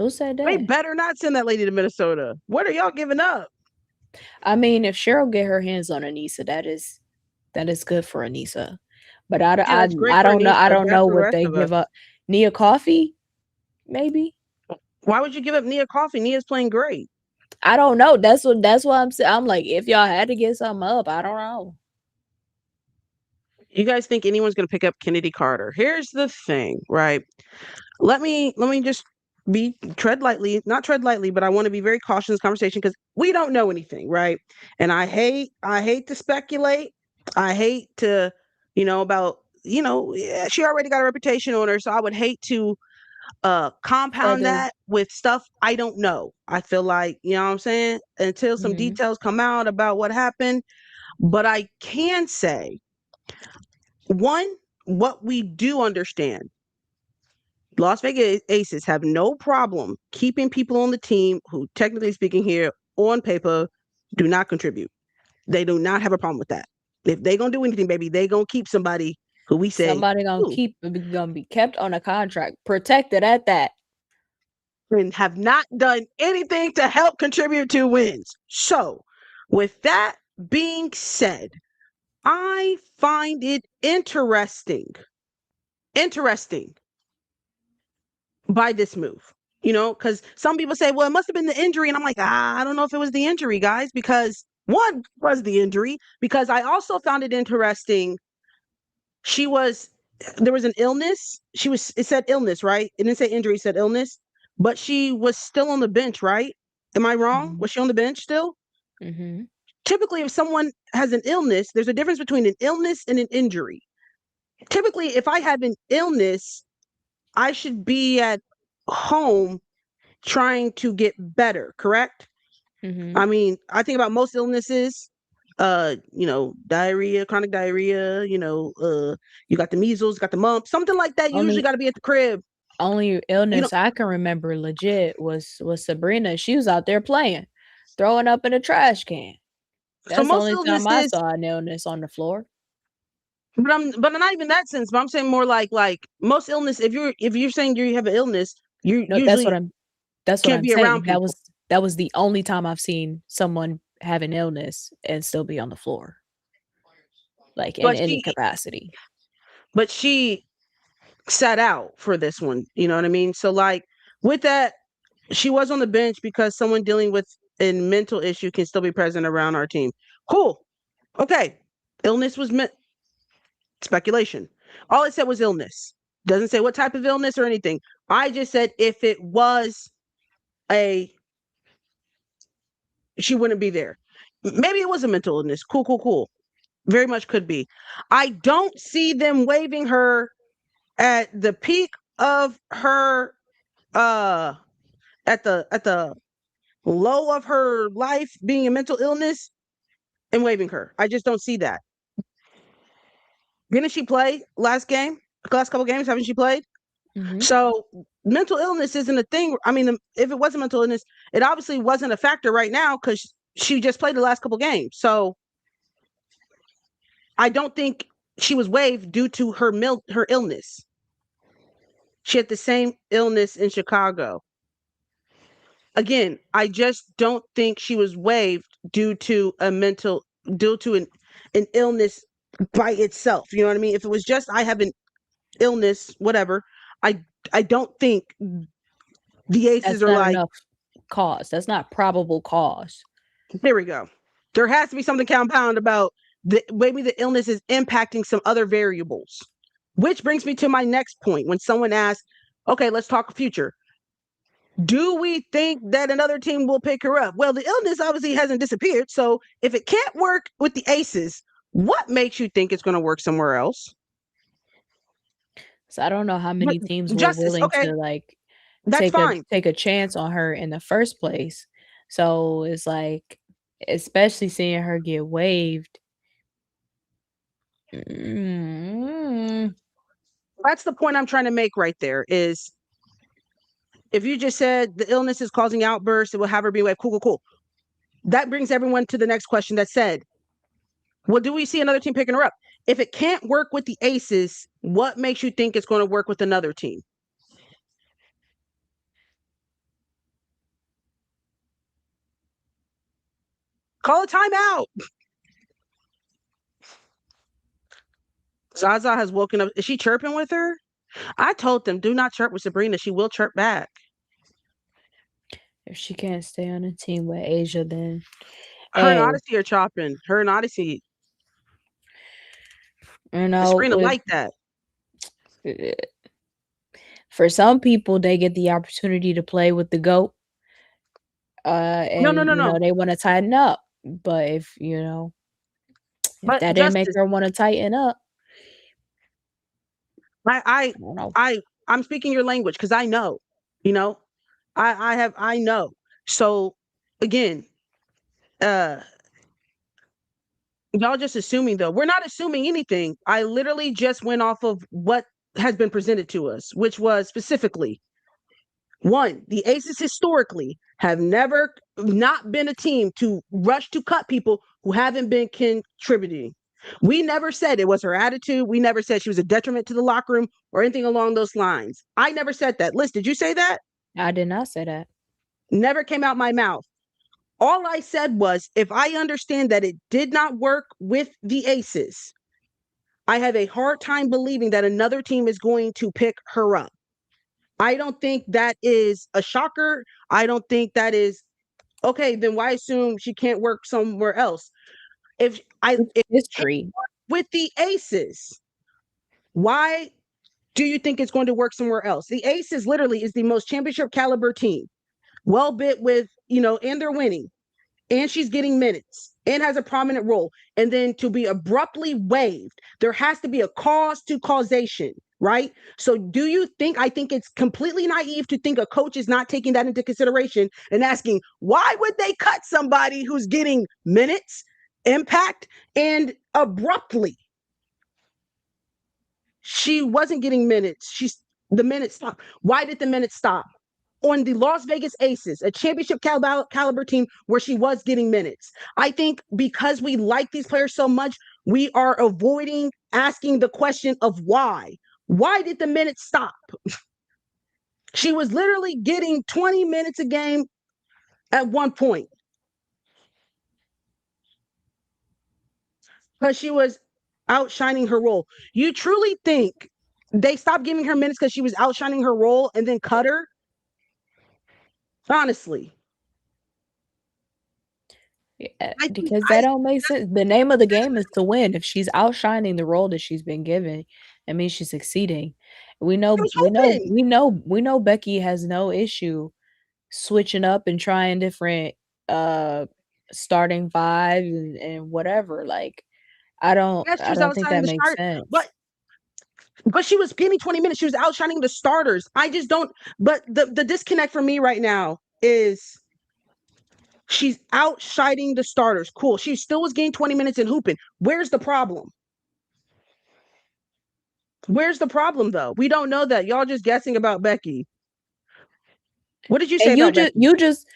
Who said
They
that?
better not send that lady to Minnesota. What are y'all giving up?
I mean, if Cheryl get her hands on Anissa, that is good for Anissa. But
Yeah, that's great for
don't know.
Anissa.
I don't
Bad
know
for the
what
rest
they
of us.
give up. Nia Coffee, maybe.
Why would you give up Nia Coffee? Nia's playing great.
I don't know. That's what I'm saying. I'm like, if y'all had to get something up, I don't know.
You guys think anyone's going to pick up Chennedy Carter? Here's the thing, right? Let me just not tread lightly, but I want to be very cautious in this conversation because we don't know anything, right? And I hate to speculate. I hate to, yeah, she already got a reputation on her, so I would hate to compound
Further,
that with stuff I don't know. I feel like, you know what I'm saying? Until some
mhm.
details come out about what happened. But I can say, one, what we do understand, Las Vegas Aces have no problem keeping people on the team who, technically speaking here, on paper, do not contribute. They do not have a problem with that. If they gonna do anything, baby, they gonna keep somebody who we say,
Somebody
ooh,
gonna be kept on a contract, protected at that.
and have not done anything to help contribute to wins. So, with that being said, I find it interesting by this move, because some people say, well, it must have been the injury. And I'm like, I don't know if it was the injury, guys, because one was the injury, because I also found it interesting. There was an illness. It said illness, right? It didn't say injury, it said illness, but she was still on the bench, right? Am I wrong?
Mhm.
Was she on the bench still?
Mhm.
Typically, if someone has an illness, there's a difference between an illness and an injury. Typically, if I have an illness, I should be at home trying to get better, correct?
Mhm.
I mean, I think about most illnesses, diarrhea, chronic diarrhea, you got the measles, got the mumps, something like that. You usually
Only
got to be at the crib.
only
You know,
illness I can remember legit was Sabrina. She was out there playing, throwing up in a trash can.
so
That's the
most
only time I
illnesses,
saw an illness on the floor.
but not even that sense. But I'm saying more like most illness. If you're saying you have an illness, you
No,
usually
that's what
can't
I'm
be around
saying.
people.
That was the only time I've seen someone have an illness and still be on the floor, like in
But
any
she,
capacity.
but she sat out for this one. You know what I mean? So like with that, she was on the bench because someone dealing with a mental issue can still be present around our team. Cool. Okay. Illness was speculation. All it said was illness. Doesn't say what type of illness or anything. I just said if it was she wouldn't be there. Maybe it was a mental illness. Cool. Very much could be. I don't see them waiving her at the peak of her uh at the low of her life being a mental illness and waiving her. I just don't see that. Didn't she play last couple games? Haven't she played?
Mhm.
So mental illness isn't a thing. I mean, if it was a mental illness, it obviously wasn't a factor right now because she just played the last couple games. So I don't think she was waived due to her illness. She had the same illness in Chicago. Again, I just don't think she was waived due to an illness by itself. You know what I mean? If it was just I have an illness, whatever, I I don't think the Aces
That's
are
not
like,
enough cause. That's not probable cause.
there we go. There has to be something compound about maybe the illness is impacting some other variables. Which brings me to my next point. When someone asks, okay, let's talk future. Do we think that another team will pick her up? Well, the illness obviously hasn't disappeared. So if it can't work with the Aces, what makes you think it's going to work somewhere else?
So I don't know how
But
many teams were
Justice,
willing
okay,
to like
that's fine.
take a chance on her in the first place. So it's like, especially seeing her get waived. Mm,
That's the point I'm trying to make right there is if you just said the illness is causing outbursts, it will have her be like, cool. That brings everyone to the next question that said, well, do we see another team picking her up? If it can't work with the Aces, what makes you think it's going to work with another team? Call a timeout. Zaza has woken up. Is she chirping with her? I told them, do not chirp with Sabrina. She will chirp back.
If she can't stay on a team with Asia, then
Her and
hey,
Odyssey are chopping. Her and Odyssey.
you know,
Sabrina like that.
For some people, they get the opportunity to play with the GOAT. And
No.
they want to tighten up. But if if
But
that didn't make
Justice,
her want to tighten up,
I
don't know.
I'm speaking your language because I know, I know. So again, y'all just assuming though. We're not assuming anything. I literally just went off of what has been presented to us, which was specifically one, the Aces historically have never not been a team to rush to cut people who haven't been contributing. We never said it was her attitude. We never said she was a detriment to the locker room or anything along those lines. I never said that. Liz, did you say that?
I did not say that.
Never came out my mouth. All I said was, if I understand that it did not work with the Aces, I have a hard time believing that another team is going to pick her up. I don't think that is a shocker. I don't think that is okay. Then why assume she can't work somewhere else? If
History.
with the Aces, why do you think it's going to work somewhere else? The Aces literally is the most championship caliber team. Well bit with, and they're winning. And she's getting minutes and has a prominent role. And then to be abruptly waived, there has to be a cause to causation, right? So do you think, I think it's completely naive to think a coach is not taking that into consideration and asking, why would they cut somebody who's getting minutes, impact, and abruptly? She wasn't getting minutes. The minutes stopped. Why did the minutes stop? On the Las Vegas Aces, a championship caliber team where she was getting minutes. I think because we like these players so much, we are avoiding asking the question of why. Why did the minutes stop? She was literally getting 20 minutes a game at one point. Because she was outshining her role. You truly think they stopped giving her minutes because she was outshining her role and then cut her? Honestly.
Yeah, because that don't make sense. The name of the game is to win. If she's outshining the role that she's been given, that means she's succeeding. We know Becky has no issue switching up and trying different starting vibes and whatever. Like I don't think that makes sense.
But she was getting 20 minutes. She was outshining the starters. I just don't. But the disconnect for me right now is she's outshining the starters. Cool. She still was getting 20 minutes in hooping. Where's the problem? Where's the problem, though? We don't know that. Y'all just guessing about Becky. What did you say about Becky?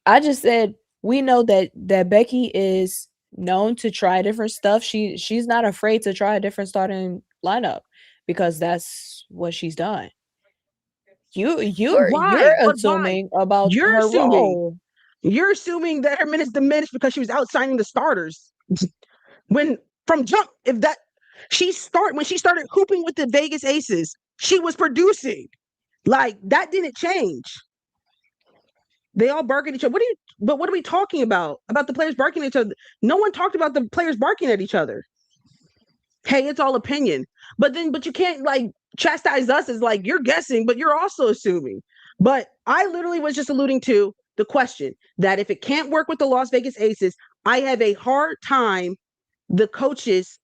I just said we know that Becky is known to try different stuff. She's not afraid to try a different starting lineup because that's what she's done. You're assuming about her role.
You're assuming that her minutes diminished because she was outshining the starters. When from jump, when she started hooping with the Vegas Aces, she was producing. Like that didn't change. They all bark at each other. What are we talking about? About the players barking at each other? No one talked about the players barking at each other. Hey, it's all opinion. But you can't like chastise us as like you're guessing, but you're also assuming. But I literally was just alluding to the question that if it can't work with the Las Vegas Aces, I have a hard time. The coaches,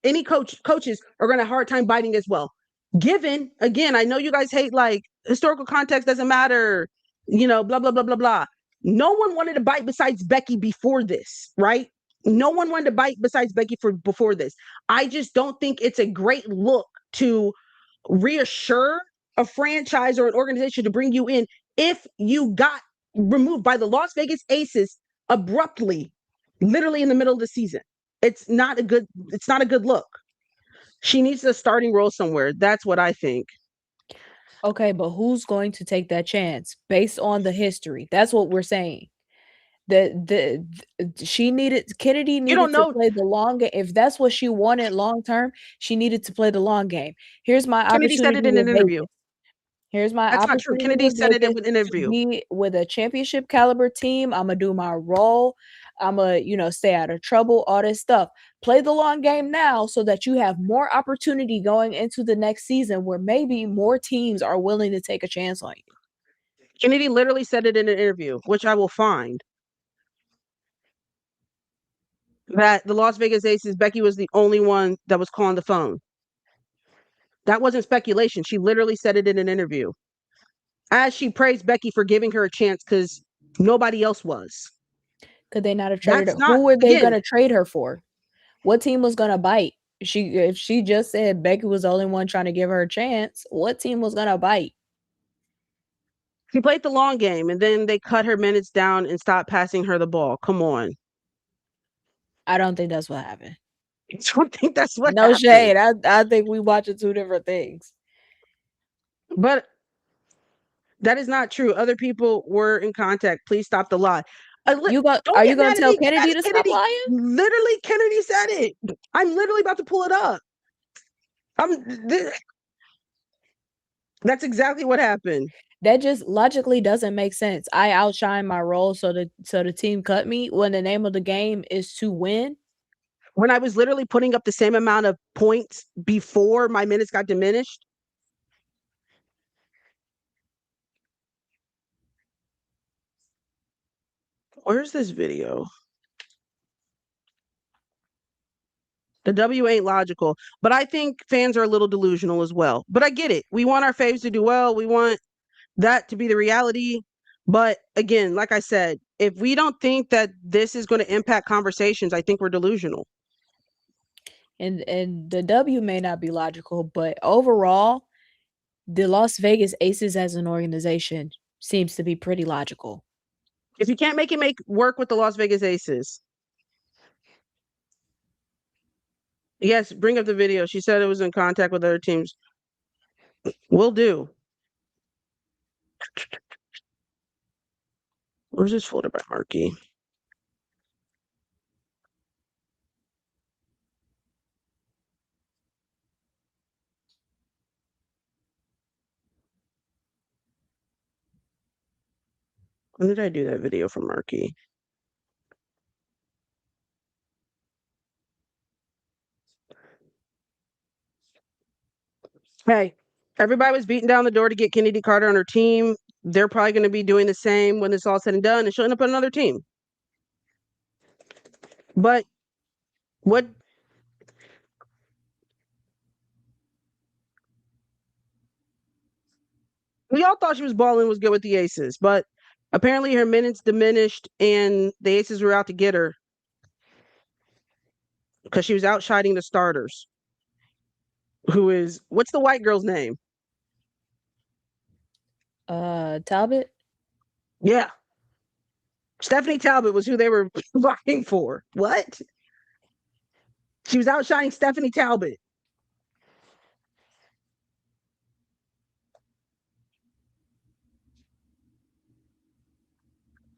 coaches are going to have a hard time biting as well. Given, again, I know you guys hate like historical context doesn't matter, blah, blah, blah, blah, blah. No one wanted to bite besides Becky before this, right? No one wanted to bite besides Becky before this. I just don't think it's a great look to reassure a franchise or an organization to bring you in if you got removed by the Las Vegas Aces abruptly, literally in the middle of the season. It's not a good look. She needs a starting role somewhere. That's what I think.
Okay, but who's going to take that chance based on the history? That's what we're saying. She needed Kennedy
don't
needed to
know.
play the long game. If that's what she wanted long term, she needed to play the long game. Here's my
Kennedy said
opportunity
it in
with
an interview.
Vegas. Here's my
That's not true.
opportunity
Kennedy
with
said it in
Vegas
an
to
interview.
be with a championship caliber team. I'm gonna do my role. I'm gonna, stay out of trouble, all this stuff. Play the long game now so that you have more opportunity going into the next season where maybe more teams are willing to take a chance on you.
Kennedy literally said it in an interview, which I will find. That the Las Vegas Aces, Becky was the only one that was calling the phone. That wasn't speculation. She literally said it in an interview. As she praised Becky for giving her a chance because nobody else was.
Could they not have traded
That's
her?
not,
Who were they
again,
gonna trade her for? What team was gonna bite? If she just said Becky was the only one trying to give her a chance, what team was gonna bite?
she played the long game and then they cut her minutes down and stopped passing her the ball. Come on.
I don't think that's what happened.
I don't think that's what
No
happened.
shade. I think we watching two different things.
But that is not true. Other people were in contact. Please stop the lie.
Are
Don't
you
get
gonna
mad at
tell
me.
Kennedy to stop
Kennedy,
lying?
literally, Kennedy said it. I'm literally about to pull it up. That's exactly what happened.
That just logically doesn't make sense. I outshine my role, so the team cut me when the name of the game is to win.
When I was literally putting up the same amount of points before my minutes got diminished. Where's this video? The W ain't logical, but I think fans are a little delusional as well. But I get it. We want our faves to do well. We want that to be the reality. But again, like I said, if we don't think that this is going to impact conversations, I think we're delusional.
And the W may not be logical, but overall, the Las Vegas Aces as an organization seems to be pretty logical.
If you can't make it work with the Las Vegas Aces. Yes, bring up the video. She said it was in contact with other teams. Will do. Where's this folder by Markey? When did I do that video for Markey? Hey, everybody was beating down the door to get Chennedy Carter on her team. They're probably going to be doing the same when it's all said and done, and she'll end up on another team. But what? We all thought she was balling, was good with the Aces, but apparently her minutes diminished and the Aces were out to get her because she was outshining the starters. What's the white girl's name?
Talbot?
Yeah. Stephanie Talbot was who they were vying for. What? She was outshining Stephanie Talbot.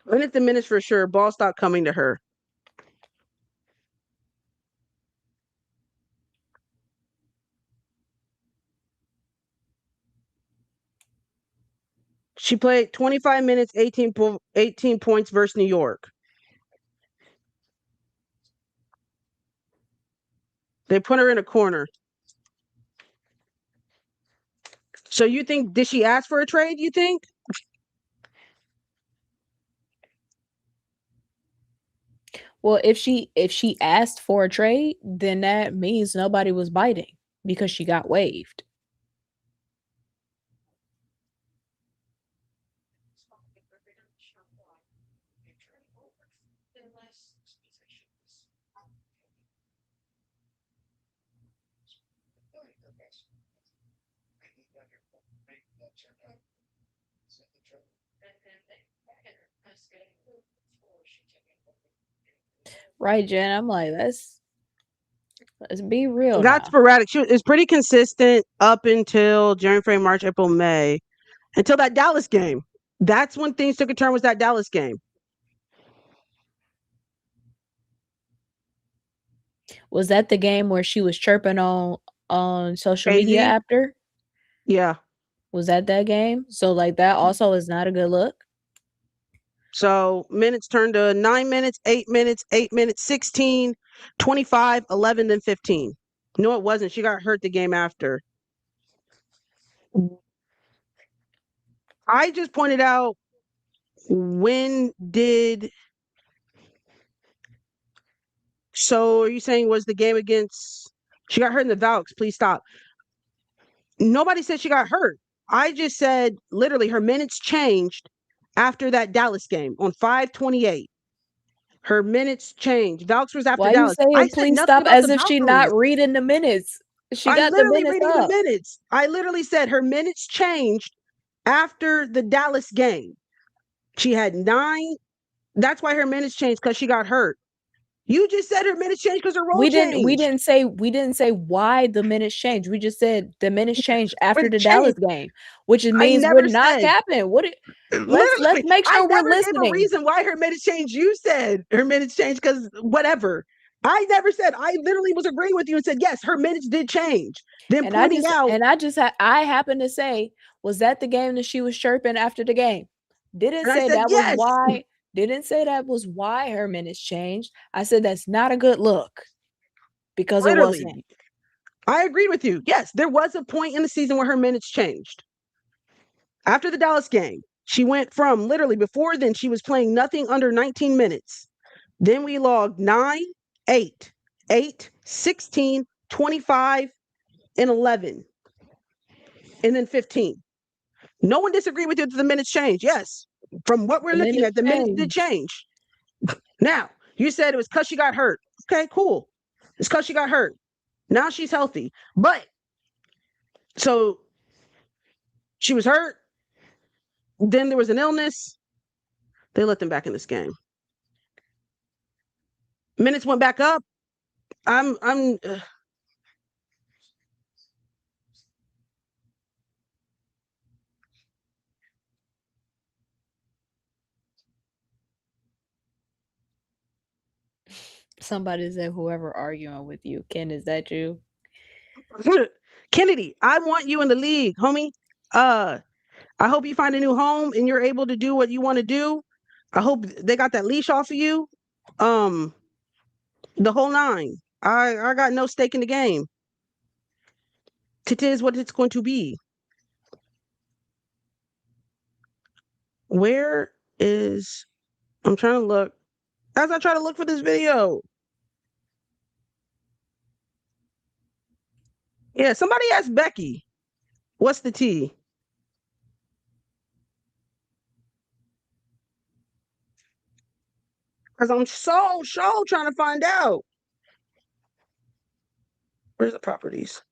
Minutes diminished for sure. Ball stopped coming to her. She played 25 minutes, 18 points versus New York. They put her in a corner. So you think, did she ask for a trade, you think?
Well, if she asked for a trade, then that means nobody was biting because she got waived. Right, Jen? I'm like, let's be real.
That's
now.
sporadic. It's pretty consistent up until January, February, March, April, May, until that Dallas game. That's when things took a turn, was that Dallas game.
Was that the game where she was chirping on social media
AZ?
after?
Yeah.
Was that game? So like that also is not a good look.
So minutes turned to 9 minutes, 8 minutes, 8 minutes, 16, 25, 11, then 15. No, it wasn't. She got hurt the game after. I just pointed out, when did. So are you saying was the game against. She got hurt in the Valks? Please stop. Nobody said she got hurt. I just said literally her minutes changed after that Dallas game on 5/28. Her minutes changed. Valks was after
Why you
Dallas. I
saying
said
please
nothing
stop
about
as
the
if she
Valkyries.
not reading the minutes? She
I'm
got the
literally
minutes
reading the
up.
minutes. I literally said her minutes changed after the Dallas game. She had 9. That's why her minutes changed, because she got hurt. You just said her minutes changed because her role
We
changed.
didn't say why the minutes changed. We just said the minutes changed after
It
the
changed.
Dallas game, which
I
means we're
never
not
said.
capping. Let's
Literally,
make
I
sure we're
never gave a
listening.
reason why her minutes changed. You said her minutes changed because whatever. I never said. I literally was agreeing with you and said yes, her minutes did change. Then
And
pointing out,
I happened to say, was that the game that she was chirping after the game? Didn't
and I
say
said
that was
yes.
why. Didn't say that was why her minutes changed. I said that's not a good look because it wasn't.
Literally, I agreed with you. Yes, there was a point in the season where her minutes changed. After the Dallas game, she went from literally before then, she was playing nothing under 19 minutes. Then we logged 9, 8, 8, 16, 25, and 11. And then 15. No one disagreed with you that the minutes changed. Yes. From what we're
The
looking
minutes
at, the minutes did change. Now, you said it was because she got hurt. Okay, cool. It's because she got hurt. Now she's healthy. But so she was hurt. Then there was an illness. They let them back in this game. Minutes went back up. I'm
Somebody said whoever arguing with you. Ken, is that you?
Chennedy, I want you in the league, homie. I hope you find a new home and you're able to do what you want to do. I hope they got that leash off of you. The whole 9. I got no stake in the game. It is what it's going to be. Where is. I'm trying to look. As I try to look for this video. Yeah, somebody asked Becky, what's the T? Because I'm so trying to find out. Where's the properties?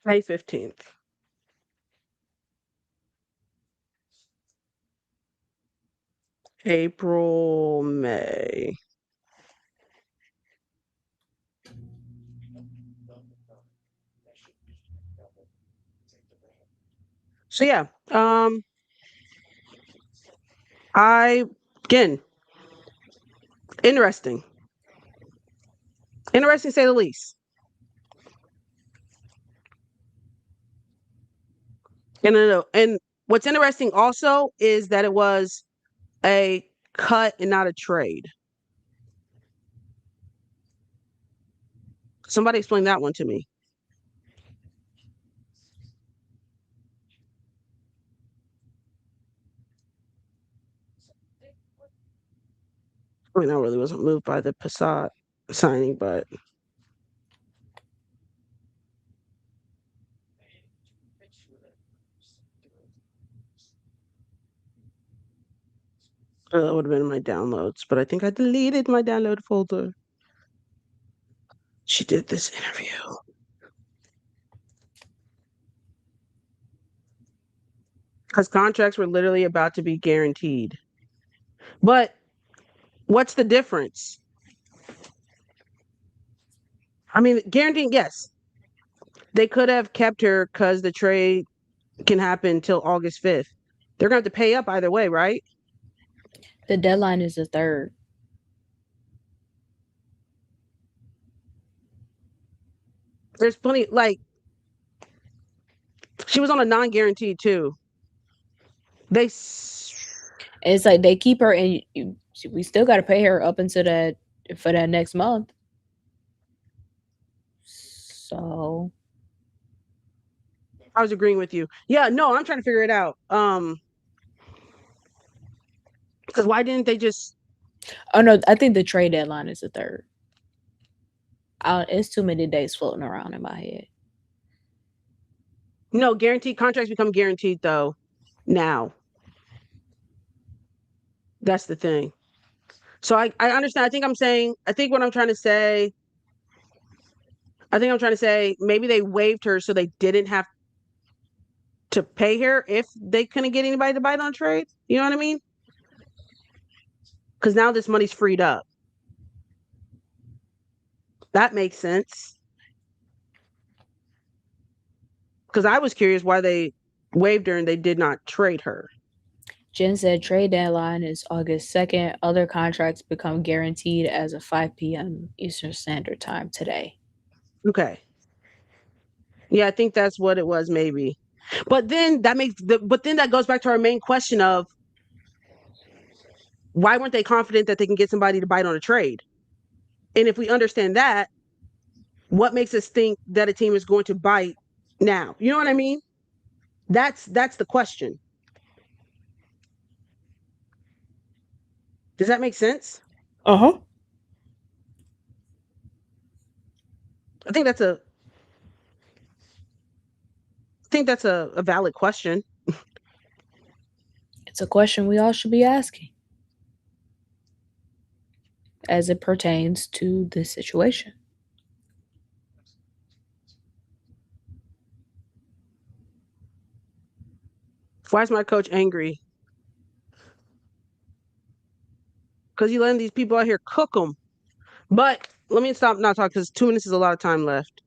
May 15th. April, May. So yeah, again, interesting to say the least. And what's interesting also is that it was a cut and not a trade. Somebody explain that one to me. I mean, I really wasn't moved by the Passat signing, but that would have been in my downloads. But I think I deleted my download folder. She did this interview. Because contracts were literally about to be guaranteed. But what's the difference? I mean, guaranteeing, yes. They could have kept her because the trade can happen till August 5th. They're going to have to pay up either way, right?
The deadline is the 3rd.
There's plenty, like, she was on a non-guaranteed too.
It's like they keep her, and we still got to pay her up until that for that next month. So
I was agreeing with you. Yeah, no, I'm trying to figure it out. Because why didn't they just?
Oh no, I think the trade deadline is the 3rd. It's too many days floating around in my head.
No, guaranteed contracts become guaranteed though. Now, that's the thing. So I understand. I think what I'm trying to say. Maybe they waived her so they didn't have to pay her if they couldn't get anybody to bite on trades. You know what I mean? Because now this money's freed up. That makes sense. Because I was curious why they waived her and they did not trade her.
Jen said trade deadline is August 2nd. Other contracts become guaranteed as of 5 p.m. Eastern Standard Time today.
Okay. Yeah, I think that's what it was, maybe. But then that goes back to our main question of why weren't they confident that they can get somebody to bite on a trade? And if we understand that, what makes us think that a team is going to bite now? You know what I mean? That's the question. Does that make sense?
Uh-huh.
I think that's a valid question.
It's a question we all should be asking as it pertains to this situation.
Why is my coach angry? Because he letting these people out here cook them. But let me stop not talking because 2 minutes is a lot of time left.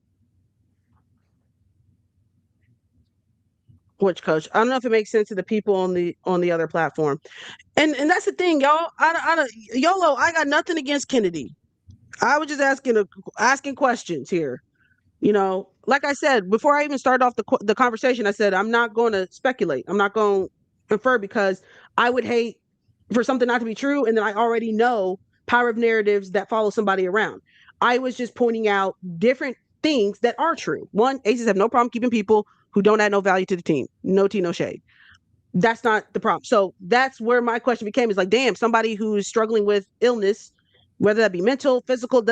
Which coach? I don't know if it makes sense to the people on the other platform. And that's the thing, y'all. YOLO, I got nothing against Chennedy. I was just asking questions here. You know, like I said, before I even started off the conversation, I said, I'm not going to speculate. I'm not going to infer because I would hate for something not to be true. And then I already know power of narratives that follow somebody around. I was just pointing out different things that are true. One, Aces have no problem keeping people who don't add no value to the team. No tea, no shade. That's not the problem. So that's where my question became, is like, damn, somebody who's struggling with illness, whether that be mental, physical,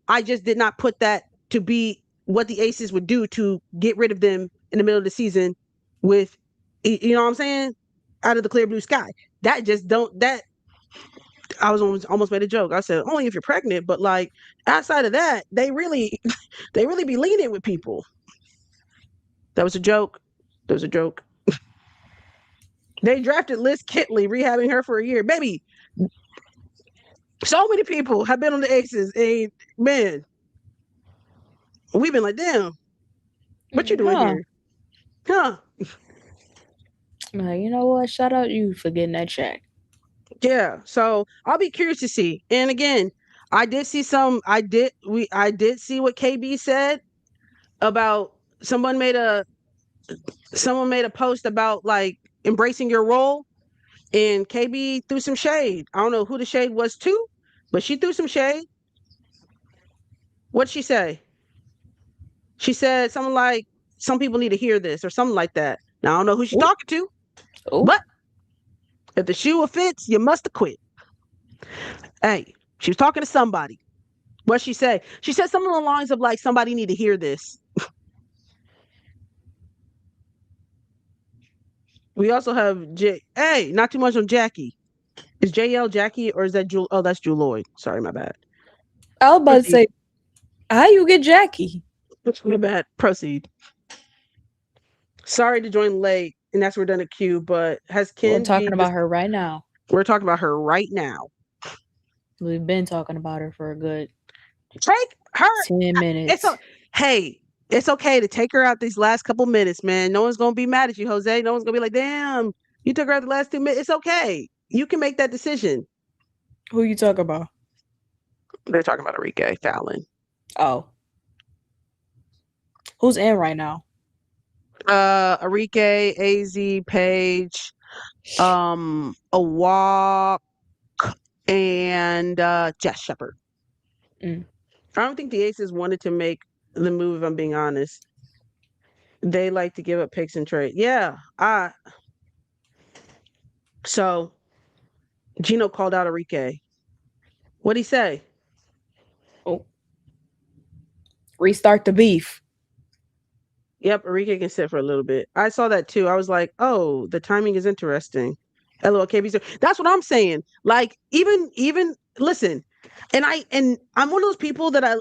I just did not put that to be what the Aces would do to get rid of them in the middle of the season with, you know what I'm saying, out of the clear blue sky. I was almost made a joke. I said, only if you're pregnant, but like outside of that, they really be lenient with people. That was a joke. They drafted Liz Kitley, rehabbing her for a year. Baby, so many people have been on the Aces, and man, we've been like, damn, what you doing here? Huh?
You know what? Shout out you for getting that check.
Yeah. So I'll be curious to see. And again, I did see what KB said about someone made a post about like embracing your role, and KB threw some shade. I don't know who the shade was to, but she threw some shade. What'd she say? She said something like, some people need to hear this or something like that. Now I don't know who she's talking to, but if the shoe fits, you must have quit. Hey, she was talking to somebody. What'd she say? She said something along the lines of like, somebody need to hear this. We also have Hey, not too much on Jackie. Is JL Jackie or is that Jewel? Oh, that's Jewel Lloyd. Sorry, my bad.
I was about to say, how you get Jackie?
My bad. Proceed. Sorry to join late. and that's where we're done at Q. But has
We're
Kenji?
talking about her right now.
We're talking about her right now.
We've been talking about her for a good
Take her.
10 minutes.
Hey, it's okay to take her out these last couple minutes, man. No one's gonna be mad at you, Jose. No one's gonna be like, damn, you took her out the last 2 minutes. It's okay. You can make that decision.
Who you talking about?
They're talking about Enrique Fallon.
Oh. Who's in right now?
Enrique, AZ, Paige, a walk, and Jess Shepard.
Mm.
I don't think the Aces wanted to make the move, if I'm being honest. They like to give up picks and trade. Yeah. So Gino called out Enrique. What'd he say?
Oh. Restart the beef.
Yep, Enrique can sit for a little bit. I saw that too. I was like, oh, the timing is interesting. LOL KB. That's what I'm saying. Like, even listen, and I'm one of those people that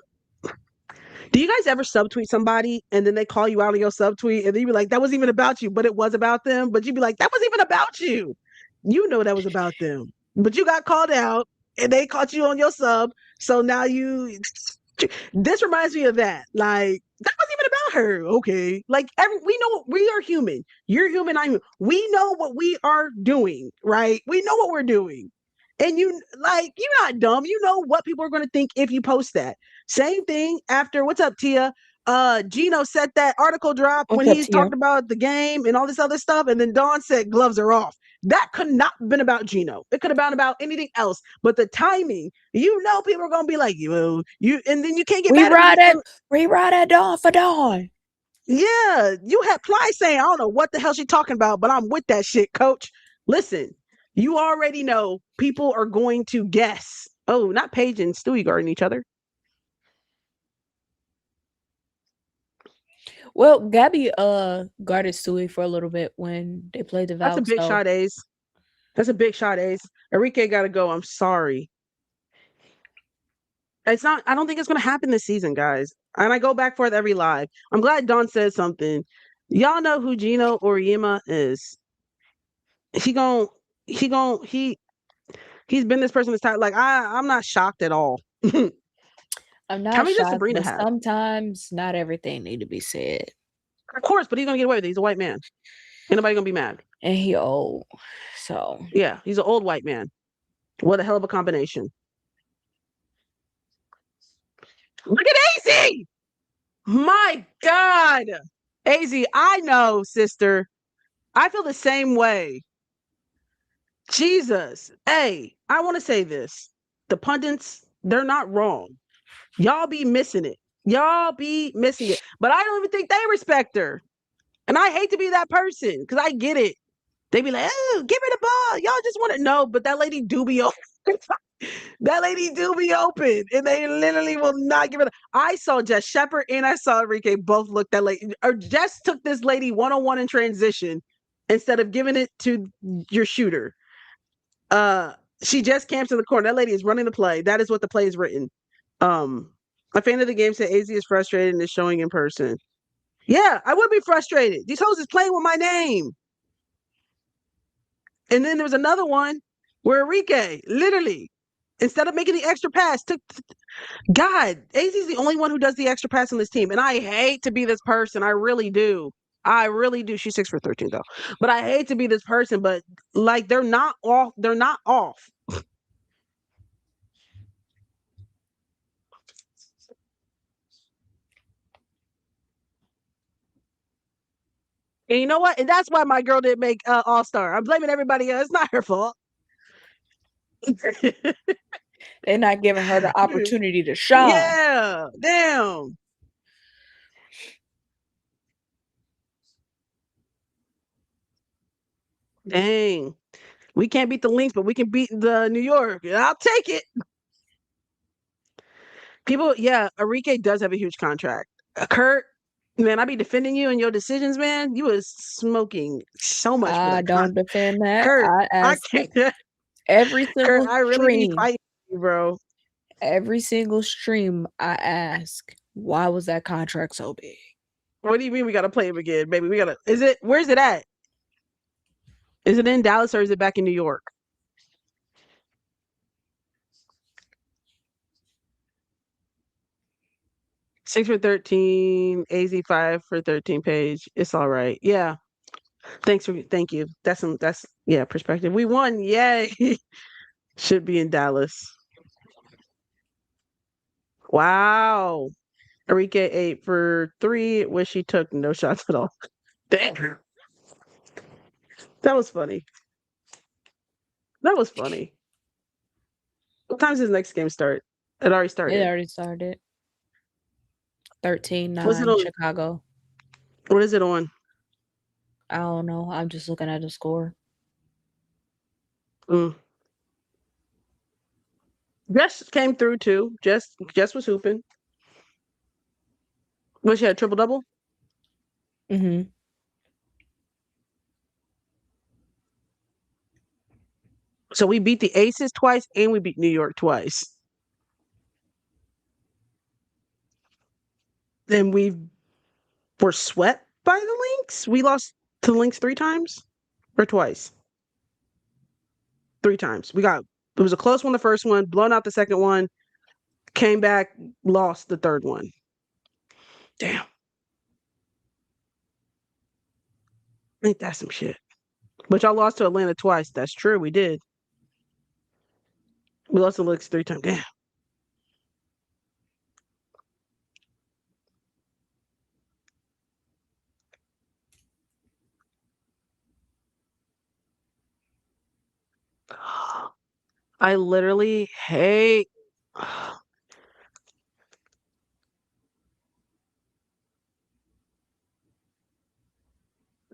do you guys ever subtweet somebody and then they call you out on your subtweet and then you be like, that wasn't even about you, but it was about them. But you'd be like, that wasn't even about you. You know that was about them. But you got called out and they caught you on your sub. So now this reminds me of that. Like, that wasn't even about her. Okay. Like we know we are human. You're human, I'm human. We know what we are doing, right? We know what we're doing. And you're not dumb. You know what people are going to think if you post that. Same thing after what's up, Tia? Gino set that article drop when he talked about the game and all this other stuff, and then Dawn said gloves are off. That could not have been about Gino. It could have been about anything else. But the timing, people are gonna be like, and then you can't get mad at
rewrite that Dawn for Dawn.
Yeah, you had Ply saying, I don't know what the hell she's talking about, but I'm with that shit, coach. Listen, you already know people are going to guess. Oh, not Paige and Stewie guarding each other.
Well, Gabby guarded Stewie for a little bit when they played the Valks.
That's a big shot, Ace. That's a big shot, Ace. Enrique got to go. I'm sorry. I don't think it's going to happen this season, guys. And I go back for it every live. I'm glad Dawn said something. Y'all know who Gino Oriyama is. He's been this person that's time. Like, I'm not shocked at all.
I'm not shocked, but sometimes not everything need to be said.
Of course, but he's gonna get away with it. He's a white man. Ain't nobody gonna be mad.
And he old. So
yeah, he's an old white man. What a hell of a combination. Look at AZ! My God. AZ, I know, sister. I feel the same way. Jesus. Hey, I want to say this. The pundits, they're not wrong. Y'all be missing it. But I don't even think they respect her. And I hate to be that person because I get it. They be like, oh, give her the ball. Y'all just want to know, but that lady do be open. That lady do be open. And they literally will not give it. I saw Jess Shepard and I saw Enrique both look that lady. Or Jess took this lady one-on-one in transition instead of giving it to your shooter. She just camps in the corner. That lady is running the play. That is what the play is written. A fan of the game said AZ is frustrated and is showing in person. Yeah, I would be frustrated. These hoes is playing with my name. And then there was another one where Enrique, literally, instead of making the extra pass, God, AZ is the only one who does the extra pass on this team. And I hate to be this person. I really do. She's 6 for 13 though. But I hate to be this person, but like they're not off. They're not off. And you know what? And that's why my girl didn't make All-Star. I'm blaming everybody else. It's not her fault.
They're not giving her the opportunity to shine.
Yeah, damn. Dang. We can't beat the Lynx, but we can beat the New York. I'll take it. People, yeah, Enrique does have a huge contract. Kurt, man, I be defending you and your decisions, man. You was smoking so much.
I don't defend that.
Kurt,
I ask every single
Kurt, I really be fighting you, bro.
Every single stream I ask, why was that contract so big?
What do you mean we gotta play him again, baby? Where's it at? Is it in Dallas or is it back in New York? Six for 13, AZ 5 for 13 page. It's all right. Yeah. Thank you. That's yeah, perspective. We won. Yay. Should be in Dallas. Wow. Enrique 8 for 3, which she took no shots at all. Damn. That was funny. That was funny. What time does his next game start? It already started.
It already started. 13-9
What's it on?
Chicago.
What is it on?
I don't know. I'm just looking at the score.
Jess came through too. Jess was hooping. What, she had a triple double?
Mm-hmm.
So we beat the Aces twice and we beat New York twice. Then we were swept by the Lynx. We lost to the Lynx 3 times or twice. 3 times. It was a close one the first one, blown out the second one, came back, lost the third one. Damn. Ain't that some shit? But y'all lost to Atlanta twice. That's true. We did. We lost to Lynx 3 times. Damn. I literally hate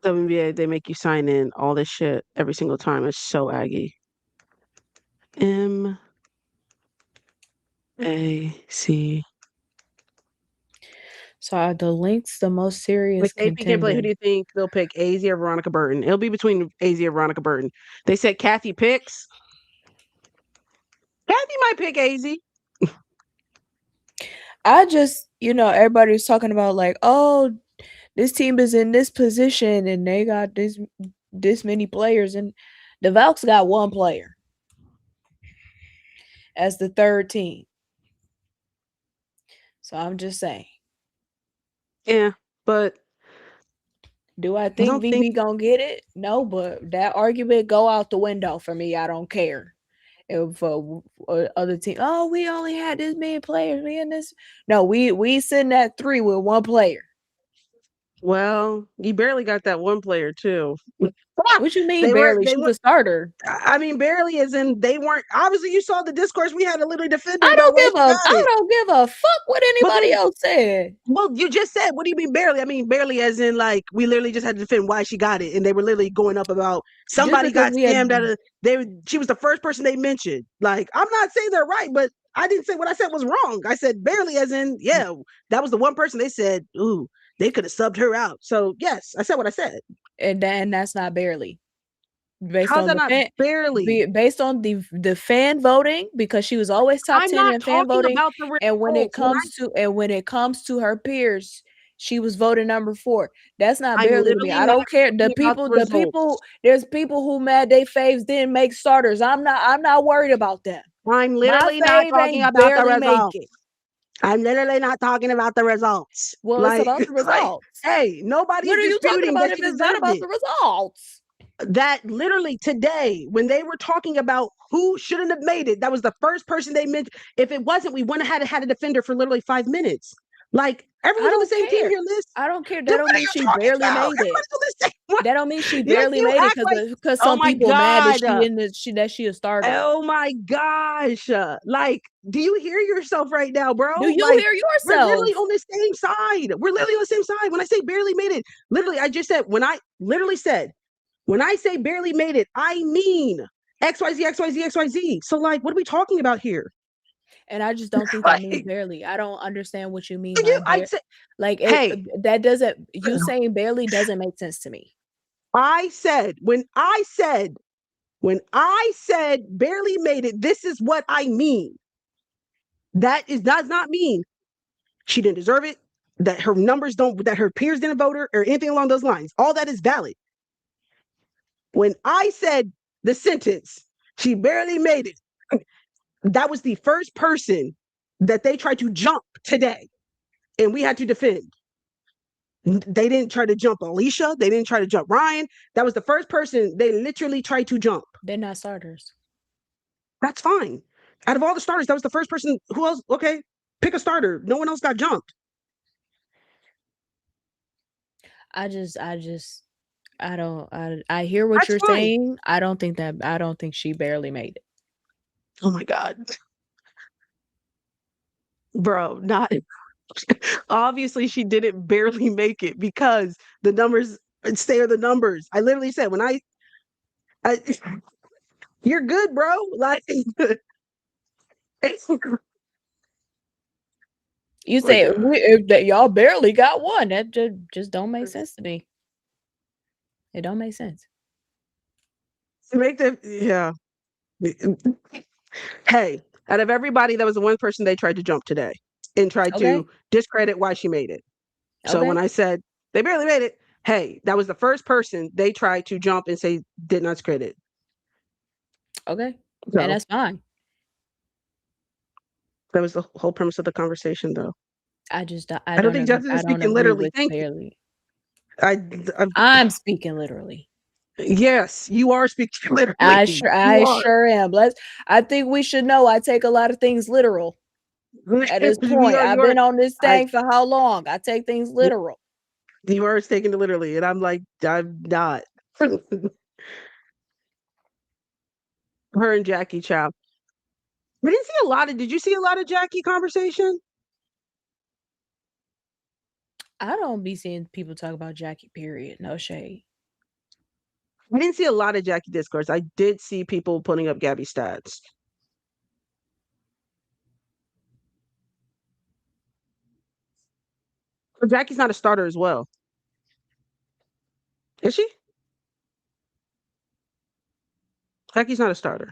WNBA. They make you sign in all this shit every single time. It's so aggy. MAC.
So are the Lynx the most serious
Like AP can play. Who do
contender?
you think they'll pick? AZ or Veronica Burton? It'll be between AZ or Veronica Burton. They said Kathy picks. Kathy might pick AZ.
I just, everybody's talking about like, oh, this team is in this position and they got this many players, and the Valks got one player as the third team. So I'm just saying.
Yeah, but
do I think
don't
VB
think-
gonna get it? No, but that argument go out the window for me. I don't care. If other team, oh, we only had this many players. We in this. No, we sitting at 3 with one player.
Well, you barely got that one player too.
What you mean barely? She was a starter.
I mean, barely as in they weren't. Obviously, you saw the discourse we had to literally defend.
I don't give a fuck what anybody else said.
Well, you just said, what do you mean barely? I mean, barely as in like we literally just had to defend why she got it, and they were literally going up about somebody got scammed she was the first person they mentioned. Like, I'm not saying they're right, but I didn't say what I said was wrong. I said barely as in, yeah, that was the one person they said, ooh, they could have subbed her out. So yes, I said what I said.
And that's not barely.
How's that not barely?
Based on the fan voting, because she was always top 10 in fan voting. And when it comes to her peers, she was voted number 4. That's not barely to me. I don't care. There's people who mad they faves didn't make starters. I'm not worried about them.
I'm literally not talking about the results. I'm literally not talking about the results.
Well, it's about the results.
Hey, nobody's disputing that she deserved it.
What are you talking about if it's not about the results?
That literally today, when they were talking about who shouldn't have made it, that was the first person they mentioned. If it wasn't, we wouldn't have had a defender for literally 5 minutes. Like, everyone's on the same team here, Liz.
I don't care. That don't mean she barely made it. That don't mean she barely made it because some people mad that she a starter.
Oh my gosh! Like, do you hear yourself right now, bro?
Do you hear yourself?
We're literally on the same side. We're literally on the same side. When I say barely made it, literally, I just said when I say barely made it, I mean XYZ, XYZ, XYZ. So, like, what are we talking about here?
And I just don't think that means barely. I don't understand what you mean by barely. That doesn't. You saying barely doesn't make sense to me.
When I said barely made it, this is what I mean. Does not mean she didn't deserve it, that her numbers that her peers didn't vote her, or anything along those lines. All that is valid. When I said the sentence, she barely made it, that was the first person that they tried to jump today, and we had to defend. They didn't try to jump Alicia. They didn't try to jump Ryan. That was the first person they literally tried to jump.
They're not starters.
That's fine. Out of all the starters, that was the first person. Who else? Okay, pick a starter. No one else got jumped.
I hear what
That's
you're
fine.
saying. I don't think she barely made it.
Oh my God. Bro, not obviously she didn't barely make it because the numbers stay are the numbers. I literally said when I you're good, bro. Like
You
like,
say that y'all barely got one. That just don't make sense to me. It don't make sense.
to make the yeah. Hey, out of everybody, that was the one person they tried to jump today and tried
Okay.
to discredit why she made it. So when
Okay.
I said they barely made it, hey, that was the first person they tried to jump and say did not discredit.
Okay.
So
And that's fine.
that was the whole premise of the conversation, though.
I
I don't think Justice is
I don't
speaking
agree
literally.
with
Thank you.
barely.
I,
I'm speaking literally.
yes, you are speaking literally.
I
You are.
sure am. I think we should know I take a lot of things literal at this point. I've been on this thing for how long? I take things literal.
You are taking it literally, and I'm like, I'm not. Her and Jackie Chow. We didn't see a lot of. Did you see a lot of Jackie conversation?
I don't be seeing people talk about Jackie, period. No shade.
I didn't see a lot of Jackie discourse. I did see people putting up Gabby stats. But Jackie's not a starter as well. Is she? Jackie's not a starter.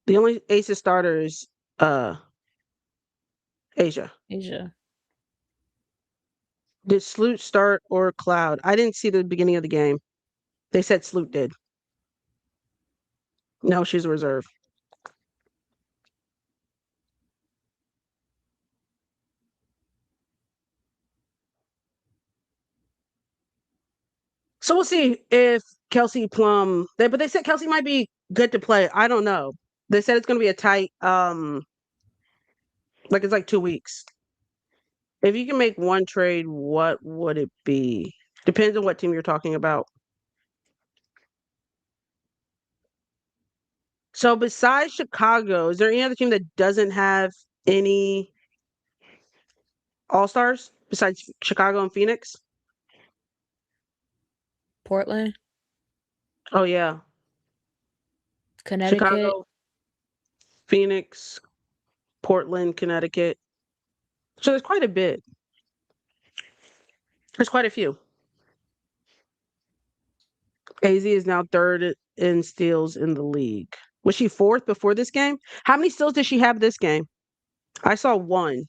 The only Aces starter is Asia.
Asia.
Did Sloot start or Cloud? I didn't see the beginning of the game. They said Sloot did. No, she's a reserve. So we'll see if Kelsey Plum. But they said Kelsey might be good to play. I don't know. They said it's going to be a tight. Like it's like 2 weeks. If you can make one trade, what would it be? Depends on what team you're talking about. So besides Chicago, is there any other team that doesn't have any All-Stars besides Chicago and Phoenix?
Portland,
Oh yeah,
Connecticut.
Chicago, Phoenix, Portland, Connecticut. So there's quite a bit. There's quite a few. AZ is now third in steals in the league. Was she fourth before this game? How many steals did she have this game? I saw one.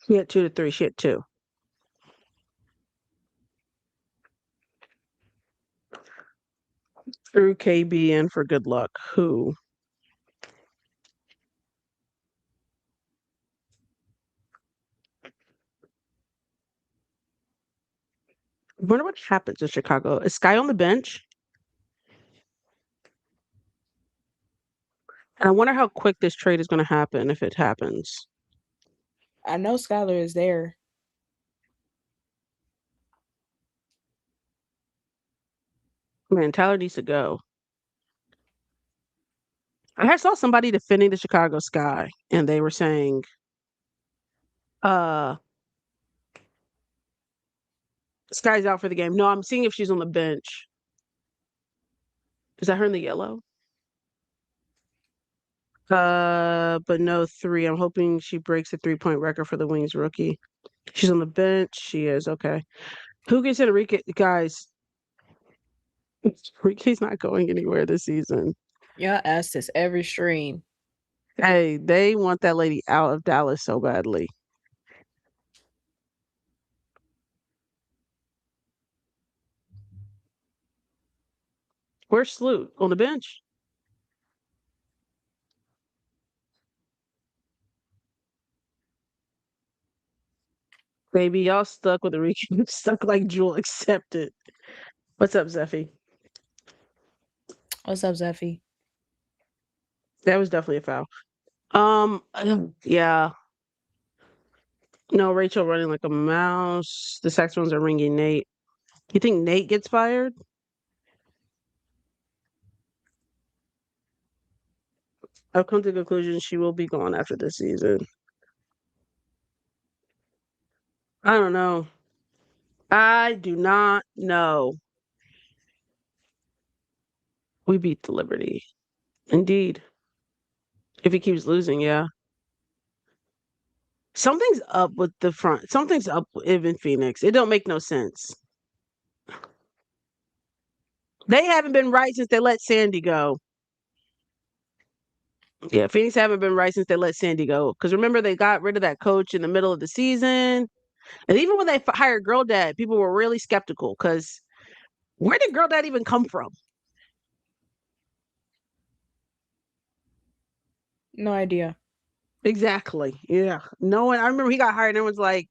She had 2 to 3. She had 2. Threw KB in for good luck. Who? I wonder what happens in Chicago. Is Sky on the bench? And I wonder how quick this trade is going to happen if it happens.
I know Skylar is there.
Man, Tyler needs to go. I saw somebody defending the Chicago Sky, and they were saying, Sky's out for the game. No, I'm seeing if she's on the bench. Is that her in the yellow? But no 3. I'm hoping she breaks the 3-point record for the Wings rookie. She's on the bench. She is okay. Who gets Enrique? Guys, He's not going anywhere this season.
Yeah, I asked this every stream.
Hey, they want that lady out of Dallas so badly. Where's Sloot? On the bench? Baby, y'all stuck with the Rican. Stuck like Jewel. Accept it. What's up, Zeffy?
What's up, Zeffy?
That was definitely a foul. Yeah. No, Rachel running like a mouse. The saxophones are ringing Nate. You think Nate gets fired? I've come to the conclusion she will be gone after this season. I don't know. I do not know. We beat the Liberty. Indeed. If he keeps losing, yeah. Something's up with the front. Something's up in Phoenix. It don't make no sense. They haven't been right since they let Sandy go. Yeah, Phoenix haven't been right since they let Sandy go. Because remember, they got rid of that coach in the middle of the season. And even when they hired Girl Dad, people were really skeptical because where did Girl Dad even come from?
No idea.
Exactly. Yeah. No one, I remember he got hired and everyone's like,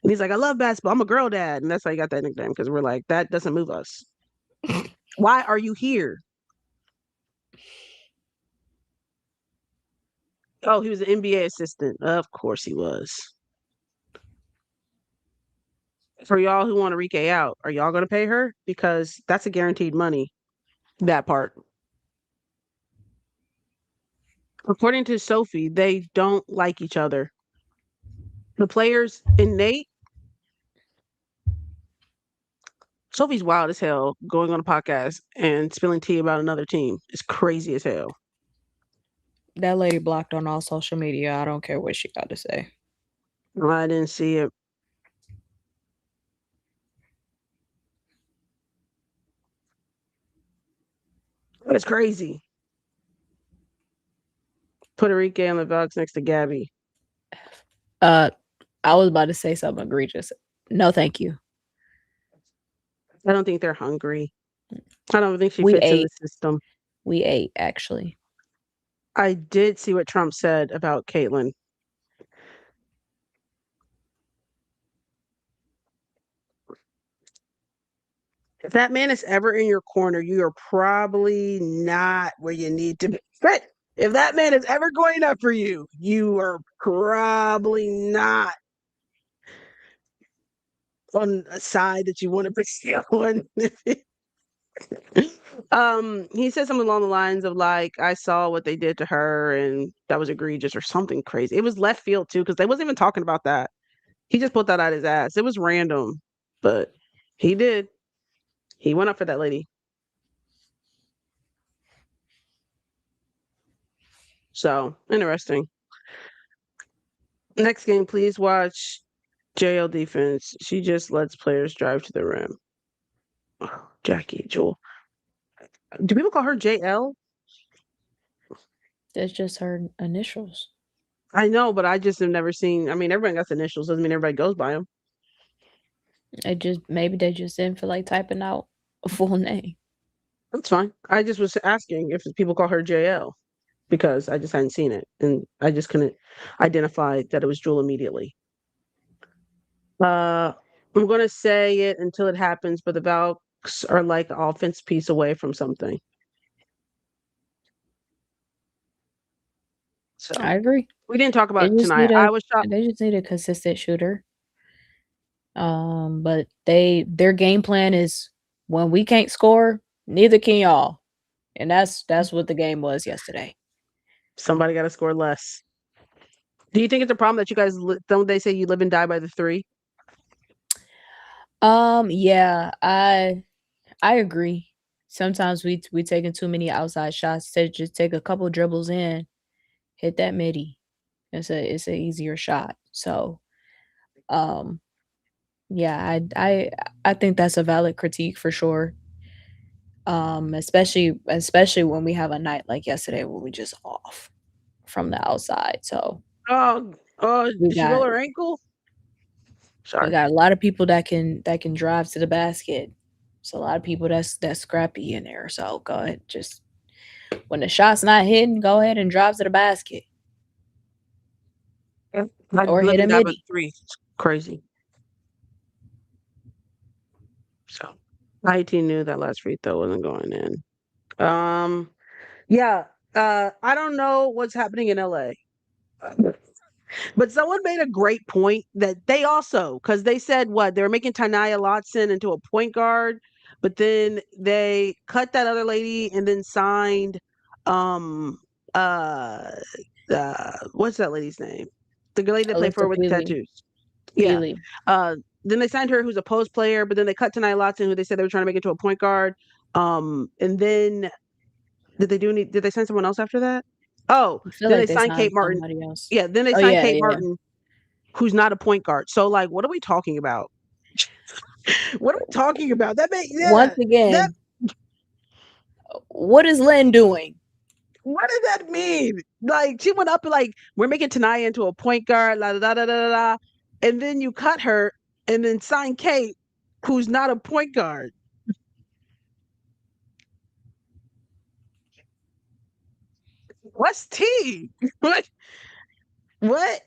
and he's like, I love basketball. I'm a girl dad. And that's how he got that nickname because we're like, that doesn't move us. Why are you here? Oh, he was an NBA assistant. Of course he was. For y'all who want Enrique out, are y'all going to pay her? Because that's a guaranteed money, that part. According to Sophie, they don't like each other. The players in Nate, Sophie's wild as hell going on a podcast and spilling tea about another team. It's crazy as hell.
That lady blocked on all social media. I don't care what she got to say.
I didn't see it. It's crazy. Put Enrique on the box next to Gabby.
I was about to say something egregious. No, thank you.
I don't think they're hungry. I don't think she
We
fits in
ate.
the system.
We ate, actually.
I did see what Trump said about Caitlyn. If that man is ever in your corner, you are probably not where you need to be. But if that man is ever going up for you, you are probably not on a side that you want to be on. He said something along the lines of like, I saw what they did to her and that was egregious or something crazy. It was left field too, because they wasn't even talking about that. He just put that out his ass. It was random, but he did. He went up for that lady. So interesting. Next game, please watch JL defense. She just lets players drive to the rim. Oh, Jackie Jewel. Do people call her JL?
That's just her initials.
I know, but I just have never seen. I mean, everybody got initials. Doesn't mean everybody goes by them.
Maybe they just didn't feel like typing out a full name.
That's fine. I just was asking if people call her JL because I just hadn't seen it and I just couldn't identify that it was Jewel immediately. I'm going to say it until it happens, but the Valks are like an offense piece away from something. So
I agree.
we didn't talk about
They
it
just
tonight.
need
I was shocked.
they just need a consistent shooter. But their game plan is when we can't score, neither can y'all. And that's what the game was yesterday.
Somebody got to score less. Do you think it's a problem that you guys don't they say you live and die by the three?
Yeah, I agree. Sometimes we taking too many outside shots to just take a couple dribbles in, hit that midi. It's a easier shot. So, yeah, I think that's a valid critique for sure. Especially when we have a night like yesterday where we just off from the outside. So
Oh,
we
did she roll
got
her ankle?
we
Sorry.
got a lot of people that can drive to the basket. So a lot of people that's scrappy in there. So go ahead, just when the shot's not hitting, go ahead and drive to the basket or hit
Letting
a
dive a
midi.
3. It's crazy. So, 19 knew that last free throw wasn't going in. Yeah. I don't know what's happening in LA. But someone made a great point that they also, because they said what they were making Ta'Niya Latson into a point guard, but then they cut that other lady and then signed, um, uh, what's that lady's name? The lady that played for
Alyssa
her with the
Feely.
tattoos. Yeah.
Feely.
Then they signed her, who's a post player, but then they cut Ta'Niya Latson, who they said they were trying to make into a point guard. And then did they sign someone else after that? Oh,
I feel
then
like
they
they
signed Kate
signed
Martin.
somebody else.
Yeah, then they
Oh
signed
yeah,
Kate
yeah.
Martin, who's not a point guard. So like, what are we talking about? What are we talking about?
Once
That
again, what is Lynn doing?
what does that mean? Like she went up and like we're making Ta'Niya into a point guard, la da da da da da, and then you cut her and then sign Kate, who's not a point guard. What's T? What? What?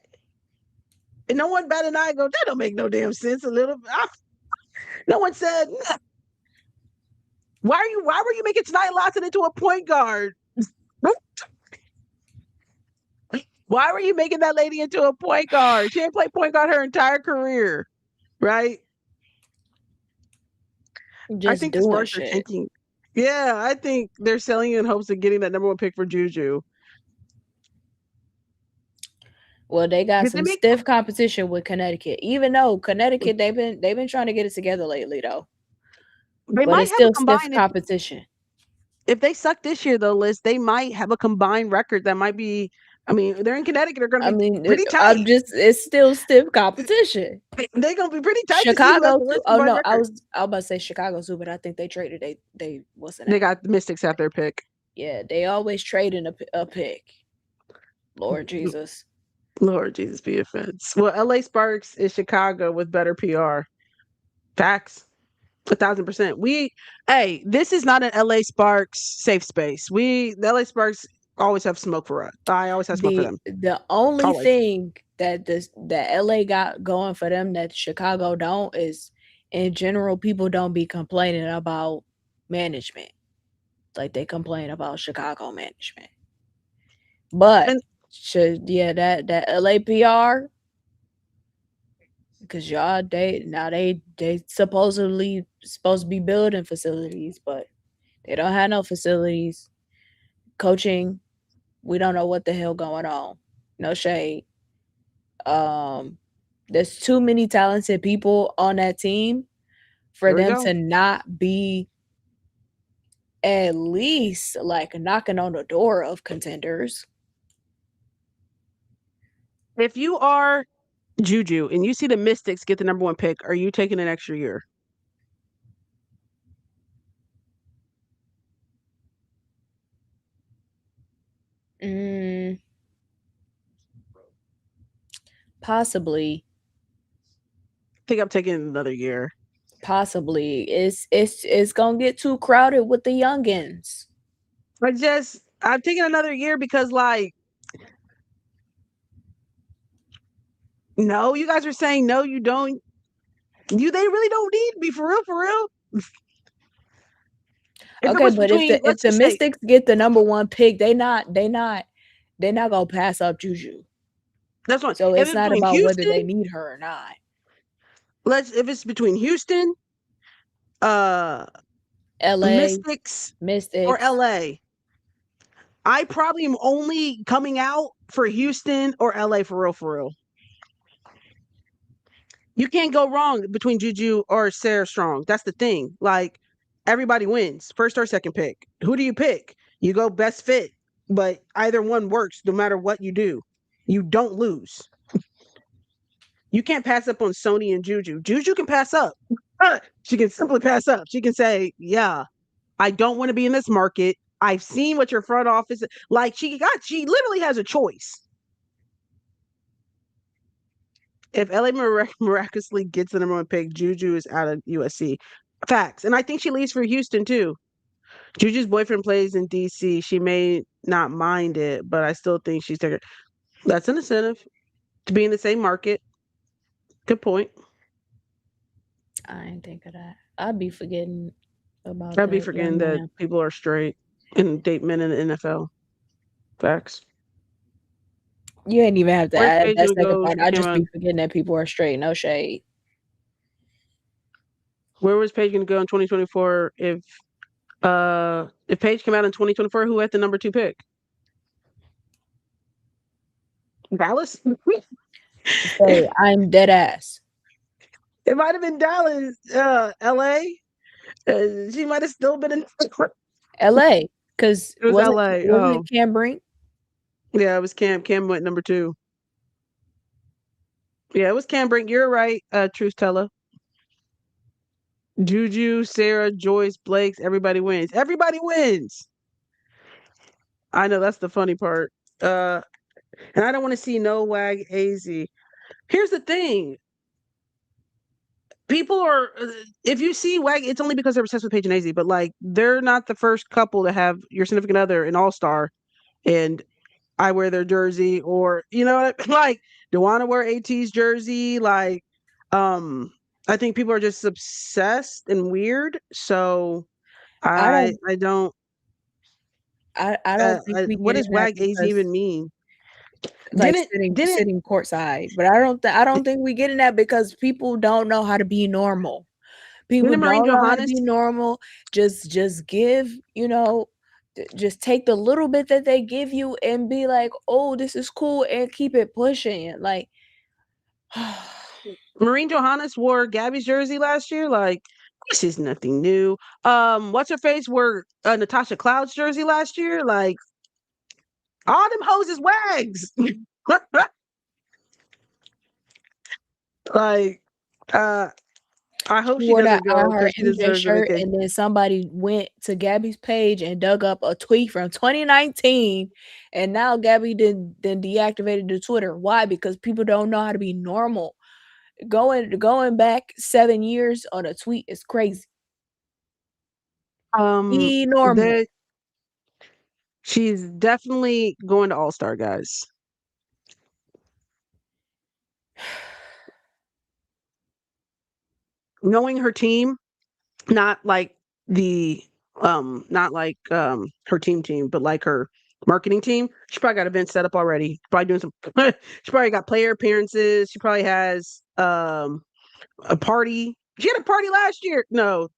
And no one batted an eye and go, that don't make no damn sense. A little. No one said, why were you making Ta'Niya Latson into a point guard? Why were you making that lady into a point guard? She didn't play point guard her entire career, right? I
Just
think the
doing
Sparks are
shit.
tanking. Yeah, I think they're selling in hopes of getting that number 1 pick for Juju.
Well, they got
Did they
some
make?
stiff competition with Connecticut. Even though Connecticut, they've been trying to get it together lately though.
They
But
might
it's
have a
still stiff
combined.
competition.
If they suck this year, though, Liz, they might have a combined record that might be. I mean, they're in Connecticut. They're going to
I
be
mean,
pretty
I'm
tight.
just it's still stiff competition.
They're going to be pretty tight to see who has
Chicago
the
too.
worst
Oh
combined
no, I
record.
was about to say Chicago too, but I think they traded they what's the
They
name?
got the Mystics have their pick.
Yeah, they always trading a pick. Lord Jesus.
Lord Jesus be offense. Well, LA Sparks is Chicago with better PR. Facts. 1,000%. This is not an LA Sparks safe space. The LA Sparks always have smoke for us. I always have smoke for them.
The only
Always.
thing that LA got going for them that Chicago don't is in general people don't be complaining about management like they complain about Chicago management. But
And
that LAPR because y'all they supposedly supposed to be building facilities, but they don't have no facilities. Coaching, we don't know what the hell going on. No shade. There's too many talented people on that team for
here we
them
go.
to not be at least like knocking on the door of contenders.
If you are Juju and you see the Mystics get the number 1 pick, are you taking an extra year?
Possibly.
I think I'm taking another year.
Possibly. It's gonna get too crowded with the youngins.
I'm taking another year because like no, you guys are saying no, you don't. They really don't need me for real, for real. If it
Okay,
was
but if
between,
the
let's just say,
Mystics get the number 1 pick, they're not gonna pass up Juju.
that's one.
So
If
it's
it's
not
between
about whether
Houston,
they need her or not.
if it's between Houston,
LA,
Mystics, or
Mystics.
LA, I probably am only coming out for Houston or LA for real, for real. You can't go wrong between Juju or Sarah Strong. That's the thing. Like everybody wins, first or second pick. Who do you pick? You go best fit, but either one works no matter what you do. You don't lose. You can't pass up on Sony and Juju. Juju can pass up. She can simply pass up. She can say, yeah, I don't want to be in this market. I've seen what your front office like. She literally has a choice. If LA miraculously gets the number one pick, Juju is out of USC. Facts. And I think she leaves for Houston too. Juju's boyfriend plays in DC. She may not mind it, but I still think she's taking. That's an incentive to be in the same market. Good point.
I ain't think of that. I'd be forgetting about
I'd be
that
forgetting
young
that
man.
people are straight and date men in the NFL. Facts.
You ain't even have to
Where's
add
Paige
that
gonna
second
go?
part.
She
I
came
just
out.
be forgetting that people are straight. No shade.
Where was Paige gonna go in 2024 if Paige came out in 2024? Who had the number 2 pick? Dallas.
Say I'm dead ass.
It might have been Dallas, LA. She might have still been in.
LA. Cause
It was LA.
wasn't
Oh,
it Cam Brink?
yeah, it was Cam. Cam went number 2. Yeah, it was Cam Brink. You're right, truth teller. Juju, Sarah, Joyce, Blake's. Everybody wins. Everybody wins. I know that's the funny part. And I don't want to see no wag AZ. Here's the thing. People are, if you see wag, it's only because they're obsessed with Paige and AZ, but like they're not the first couple to have your significant other an all-star and I wear their jersey, or you know what like DeWanna wear AT's jersey. Like, I think people are just obsessed and weird. So
I don't
I don't.
I don't think we
What
get in
does
that
wag AZ
because
even mean?
like
Didn't didn't
sitting courtside. But I don't think we get in that because people don't know how to be normal. People
didn't Marine
don't know how to
Johannes?
be normal. Just give, just take the little bit that they give you and be like, "Oh, this is cool," and keep it pushing. Like
Marine Johannes wore Gabby's jersey last year. Like, this is nothing new. What's her face wore Natasha Cloud's jersey last year. Like, all them hoes is wags. Like, I hope
she
she
wore that
doesn't go
iHeart
because she
MJ
deserves a
shirt,
vacation.
and then somebody went to Gabby's page and dug up a tweet from 2019, and now Gabby then deactivated the Twitter. Why? Because people don't know how to be normal. Going back 7 years on a tweet is crazy. Be normal.
That she's definitely going to All-Star, guys. Knowing her team, not like the not like her team, but like her marketing team. She probably got events set up already. Probably doing some she probably got player appearances. She probably has a party. She had a party last year. No.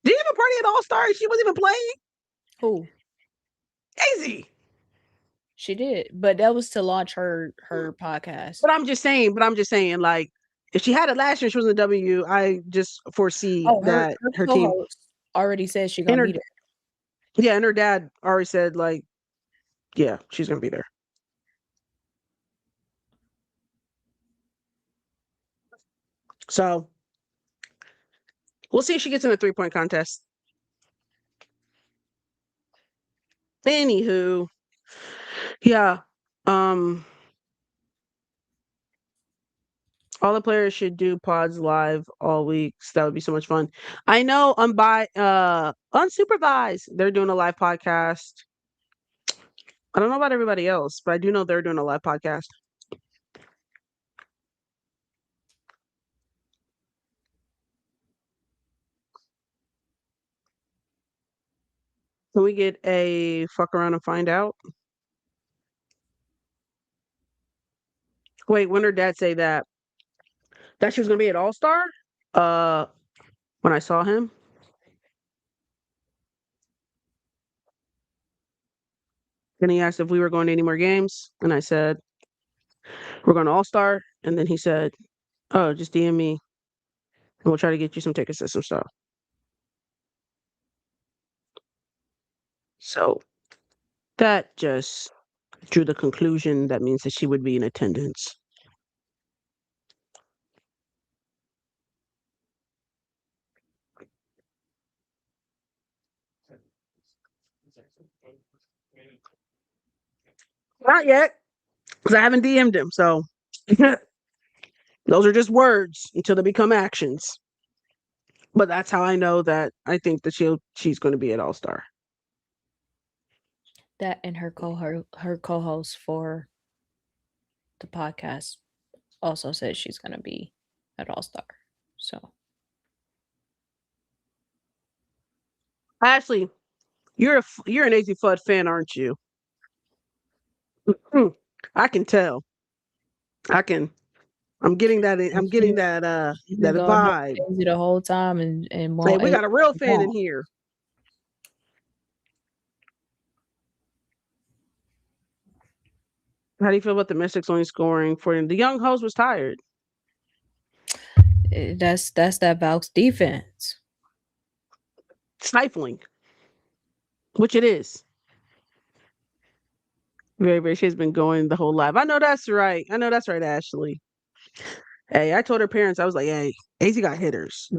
Did you have a party at All-Star? She wasn't even playing?
Who?
Easy.
She did, but that was to launch her podcast.
But I'm just saying, like, if she had it last year, she was in the W. I just foresee
Oh, her
that her team
co-host already said she
and
gonna
her
be there.
yeah, and her dad already said, like, yeah, she's gonna be there. So we'll see if she gets in a 3-point contest. Anywho, yeah. All the players should do pods live all weeks. That would be so much fun. I know unsupervised, they're doing a live podcast. I don't know about everybody else, but I do know they're doing a live podcast. Can we get a fuck around and find out? Wait, when did dad say that? That she was gonna be at All-Star? Uh when I saw him. Then he asked if we were going to any more games. And I said, we're going to All-Star. And then he said, oh, just DM me and we'll try to get you some tickets and some stuff. So that just drew the conclusion that means that she would be in attendance. Not yet, because I haven't DM'd him. So those are just words until they become actions. But that's how I know that I think that she's going to be at All-Star.
That and her co-host for the podcast also says she's gonna be at All-Star. So
Ashley, you're an AZ Fudd fan, aren't you? I can tell. I'm getting that. I'm getting that.
she's
That
been going
vibe.
crazy the whole time and more.
Hey, we got a real fan in here. How do you feel about the Mystics only scoring 40? The young host was tired.
That's that Valks defense.
Stifling. Which it is. Very, very. She's been going the whole live. I know that's right. Ashley. Hey, I told her parents, I was like, hey, AZ got hitters.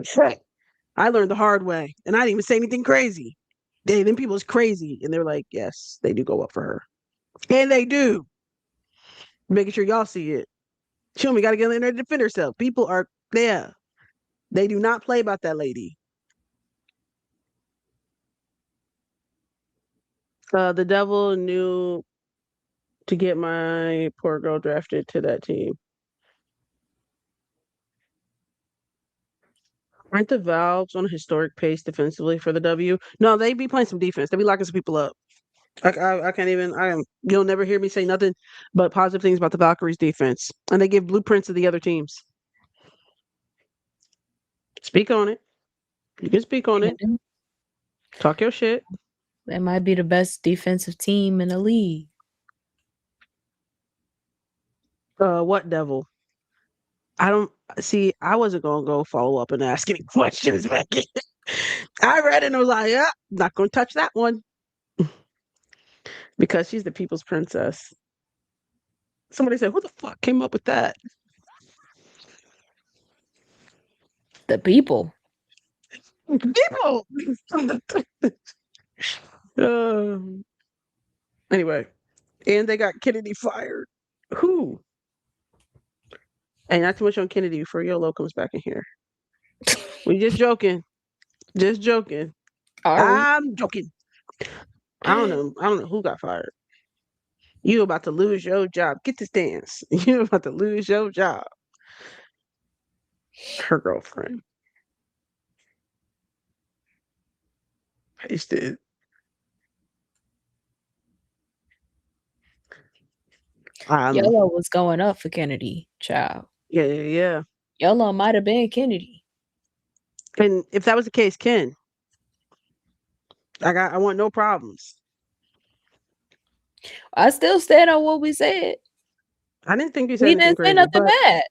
I learned the hard way. And I didn't even say anything crazy. Them people is crazy. And they're like, yes, they do go up for her. And they do. Making sure y'all see it. She only got to get in there to defend herself. People are there. They do not play about that lady. The devil knew to get my poor girl drafted to that team. Aren't the Valves on a historic pace defensively for the W? No, they be playing some defense. They be locking some people up. I can't even. You'll never hear me say nothing but positive things about the Valkyries' defense, and they give blueprints to the other teams. Speak on it. You can speak on it. Talk your shit.
They might be the best defensive team in the league.
What devil? I don't see. I wasn't gonna go follow up and ask any questions, Becky. I read it and I was like, yeah, not gonna touch that one because she's the people's princess. Somebody said, "Who the fuck came up with that?"
The people.
People. Anyway, and they got Kennedy fired. Who? Hey, not too much on Kennedy before YOLO comes back in here. We just joking. Just joking. I'm joking. I don't know who got fired. You about to lose your job. Get this dance. You about to lose your job. Her girlfriend. Pasted.
Yellow was going up for Kennedy, child.
Yeah.
Yellow might have been Kennedy.
And if that was the case, Ken, I want no problems.
I still stand on what we said.
I didn't think you said anything crazy.
We didn't say nothing bad.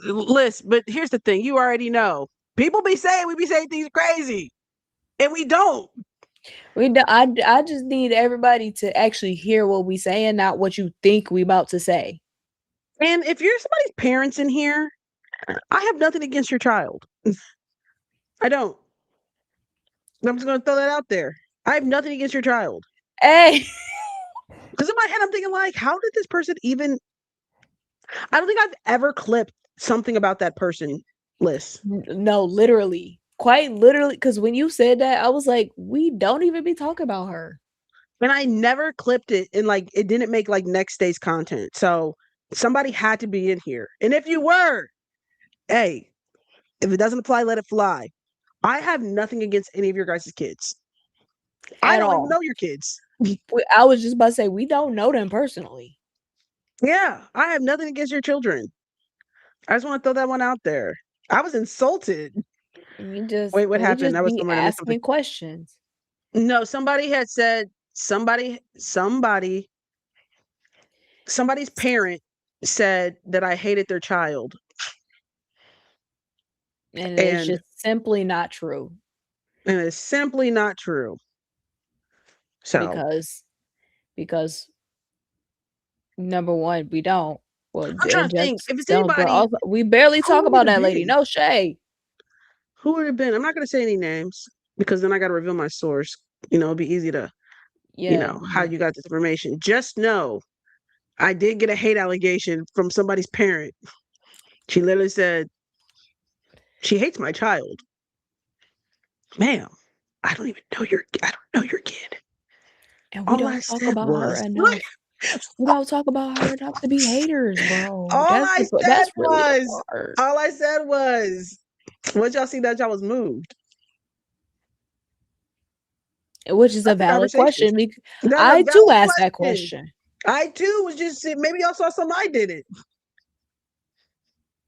Listen, but here's the thing. You already know. People be saying we be saying things crazy. And we don't.
I just need everybody to actually hear what we saying, not what you think we about to say.
And if you're somebody's parents in here, I have nothing against your child. I don't. I'm just gonna throw that out there. I have nothing against your child.
Hey.
Because in my head, I'm thinking like, how did this person even? I don't think I've ever clipped something about that person, Liz.
No, literally. Quite literally, because when you said that, I was like, we don't even be talking about her.
And I never clipped it, and like it didn't make like next day's content. So somebody had to be in here. And if you were, hey, if it doesn't apply, let it fly. I have nothing against any of your guys' kids. I don't even know your kids.
I was just about to say, we don't know them personally.
Yeah, I have nothing against your children. I just want to throw that one out there. I was insulted. Wait, what happened?
That was asking questions.
No, somebody had said somebody's parent said that I hated their child.
And it's just simply not true.
And it's simply not true. So
because number one, we don't. Well,
I'm trying to think if it's anybody.
Also, we barely talk about that lady. No shade.
Who would have been? I'm not going to say any names because then I got to reveal my source. It'd be easy to, how you got this information. Just know I did get a hate allegation from somebody's parent. She literally said, she hates my child. Ma'am, I don't know your kid.
And we
All I
don't talk
said
about her
was,
enough. We don't talk about her enough to be haters, bro.
all I said
That's really the
was,
part.
all I said was, what y'all see that y'all was moved?
Which is a
That's the
valid
conversation.
question.
That's a
I too
valid
asked that
question.
question.
I too was just maybe y'all saw something I didn't.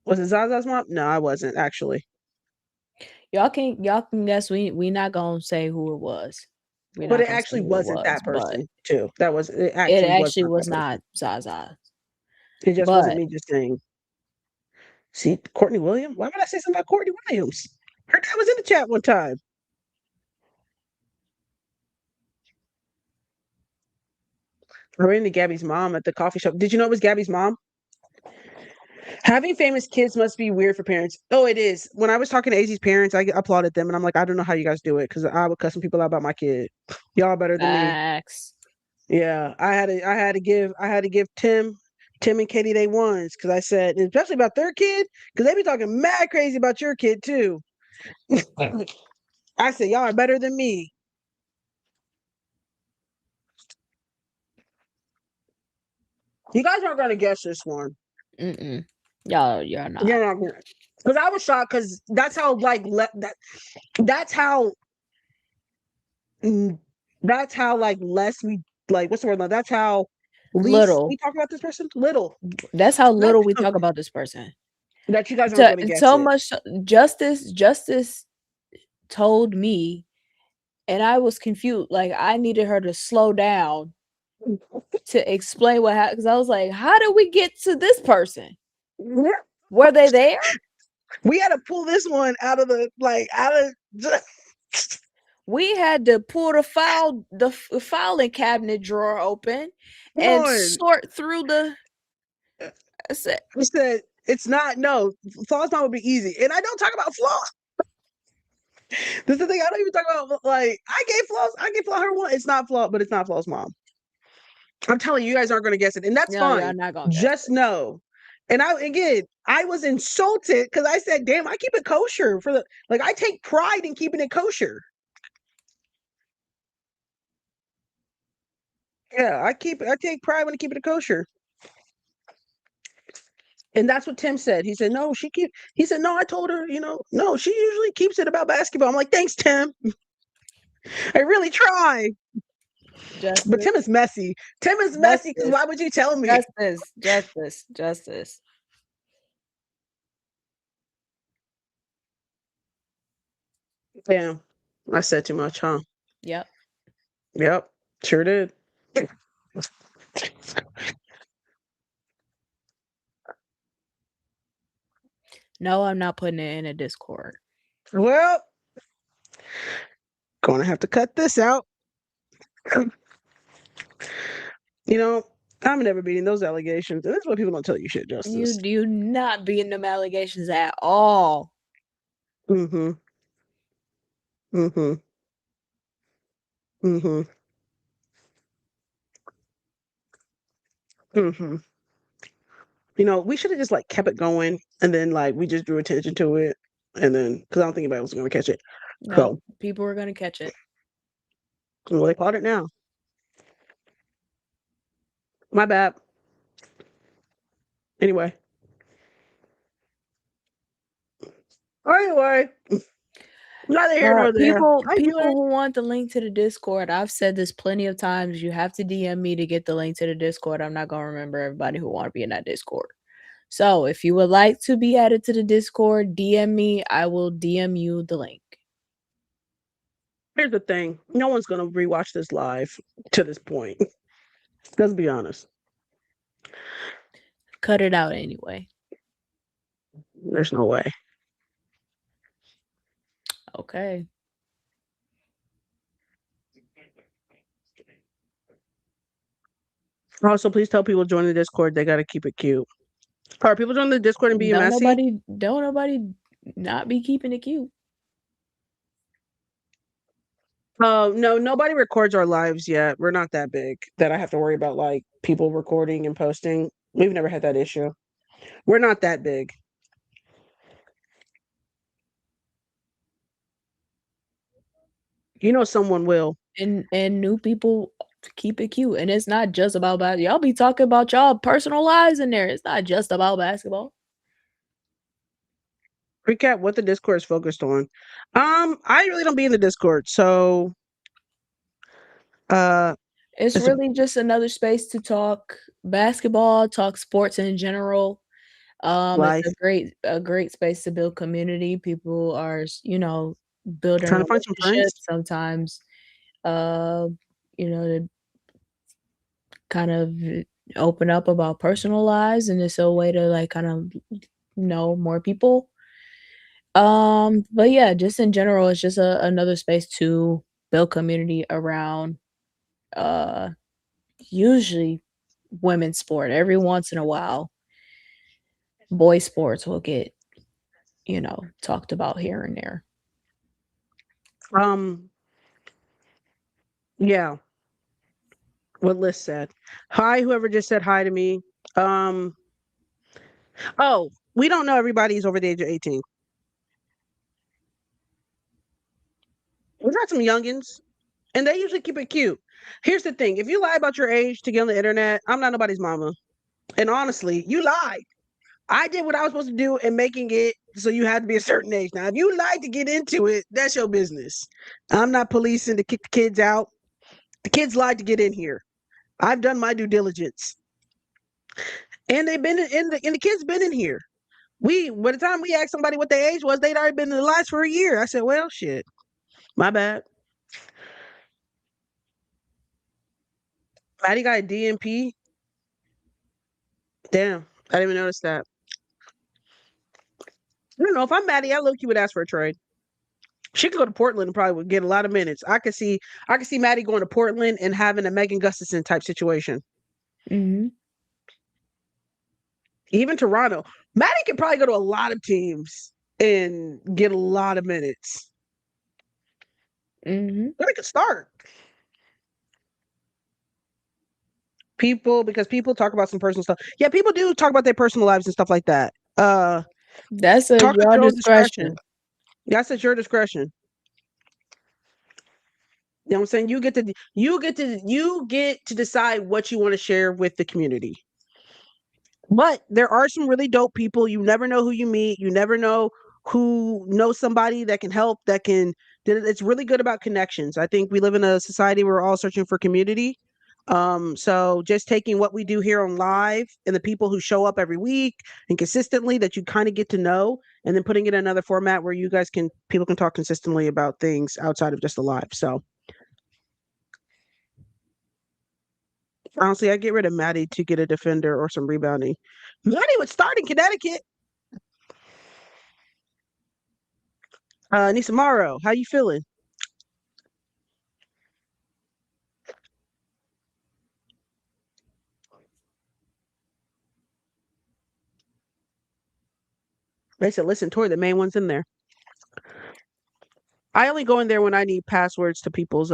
Was it Zaza's mom? No, I wasn't actually.
Y'all can guess. We not gonna say who it was. We're
But
not
it
gonna say
actually
who it
wasn't
was,
that
but
person too. It
it
actually was
actually
not that
was
person.
not Zaza.
It just wasn't
But
me just saying. See, Courtney Williams? Why would I say something about Courtney Williams? Her dad was in the chat one time. I ran into Gabby's mom at the coffee shop. Did you know it was Gabby's mom? Having famous kids must be weird for parents. Oh, it is. When I was talking to AZ's parents, I applauded them, and I'm like, I don't know how you guys do it because I would cuss some people out about my kid. Y'all better than me.
facts.
Yeah, I had to give Tim and Katie they ones because I said, especially about their kid, because they be talking mad crazy about your kid too. I said, y'all are better than me. You guys aren't gonna guess this one.
Mm-mm. Y'all not.
You're not gonna. Because I was shocked because that's how that's how that's how less we what's the word? That's how least
Little.
we talk about this person. Little.
That's how
That's
little we talk about this person.
that you guys aren't gonna guess
So
it.
much Justice told me, and I was confused. Like I needed her to slow down to explain what happened because I was like, how did we get to this person? Were they there?
We had to pull this one out of
We had to pull the filing cabinet drawer open and
on.
sort through the. I said,
I said it's not flaws not would be easy. And I don't talk about flaws. This is the thing. I don't even talk about I gave flaw her one. It's not flaw, but it's not flaw's mom. I'm telling you, you guys aren't gonna guess it. And that's
no,
fine.
y'all not gonna guess
Just
it.
know. And I was insulted because I said, damn, I keep it kosher I take pride in keeping it kosher. Yeah, I take pride when I keep it kosher. And that's what Tim said. He said, no, he said, no, I told her, no, she usually keeps it about basketball. I'm like, thanks, Tim. I really try. But Tim is messy. Tim is messy because why would you tell me?
Justice.
Damn, I said too much, huh?
Yep.
Yep, sure did.
No, I'm not putting it in a Discord.
Well, gonna have to cut this out. I'm never beating those allegations. And that's why people don't tell you shit, Justice.
You not beating them allegations at all.
Mm-hmm. Mm-hmm. Mm-hmm. Mm-hmm. We should have just kept it going and then we just drew attention to it. And then because I don't think anybody was gonna catch it.
No, people were gonna catch it.
Well, they caught it now. My bad. Anyway. Neither here nor there.
People who want the link to the Discord, I've said this plenty of times. You have to DM me to get the link to the Discord. I'm not gonna remember everybody who want to be in that Discord. So if you would like to be added to the Discord, DM me. I will DM you the link.
Here's the thing. No one's gonna rewatch this live to this point. Let's be honest.
Cut it out anyway.
There's no way.
Okay.
Also, please tell people join the Discord. They gotta keep it cute. Are people joining the Discord and being messy?
Don't nobody not be keeping it cute.
Oh, no, nobody records our lives yet. We're not that big that I have to worry about like people recording and posting. We've never had that issue. We're not that big. You know someone will.
And new people keep it cute, and it's not just about y'all be talking about y'all personal lives in there. It's not just about basketball.
Recap what the Discord is focused on. I really don't be in the Discord, so uh
It's
it's a
really just another space to talk basketball, talk sports in general. It's
life.
a great space to build community. People are, building
Trying to find some friends.
relationships sometimes, uh, to kind of open up about personal lives, and it's a way to like kind of know more people. But yeah, just in general, it's just another space to build community around uh usually women's sport. Every once in a while, boy sports will get, talked about here and there.
Um, yeah, what Liz said. Hi, whoever just said hi to me. Um, oh, we don't know everybody's over the age of 18. We got some youngins, and they usually keep it cute. Here's the thing: if you lie about your age to get on the internet, I'm not nobody's mama. And honestly, you lied. I did what I was supposed to do in making it so you had to be a certain age. Now, if you lied to get into it, that's your business. I'm not policing to kick the kids out. The kids lied to get in here. I've done my due diligence, and they've been and the kids been in here. We by the time we asked somebody what their age was, they'd already been in the lives for a year. I said, "Well, shit, my bad." Maddie got a DMP. Damn, I didn't even notice that. I don't know if I'm Maddie. I look, you would ask for a trade. She could go to Portland and probably would get a lot of minutes. I could see Maddie going to Portland and having a Megan Gustafson type situation.
Mhm.
Even Toronto. Maddie could probably go to a lot of teams and get a lot of minutes.
Mhm.
Maddie could start. Because people talk about some personal stuff. Yeah, people do talk about their personal lives and stuff like that.
That's a
Talk at
your
your own
discretion.
discretion. That's at your discretion. You know what I'm saying? You get to decide what you want to share with the community. But there are some really dope people. You never know who you meet. You never know who knows somebody that can help, it's really good about connections. I think we live in a society where we're all searching for community. So just taking what we do here on live and the people who show up every week and consistently that you kind of get to know, and then putting it in another format where people can talk consistently about things outside of just the live. So honestly, I get rid of Maddie to get a defender or some rebounding. Maddie would start in Connecticut. Nisamaro, how you feeling? They said, listen, Tori, the main one's in there. I only go in there when I need passwords to people's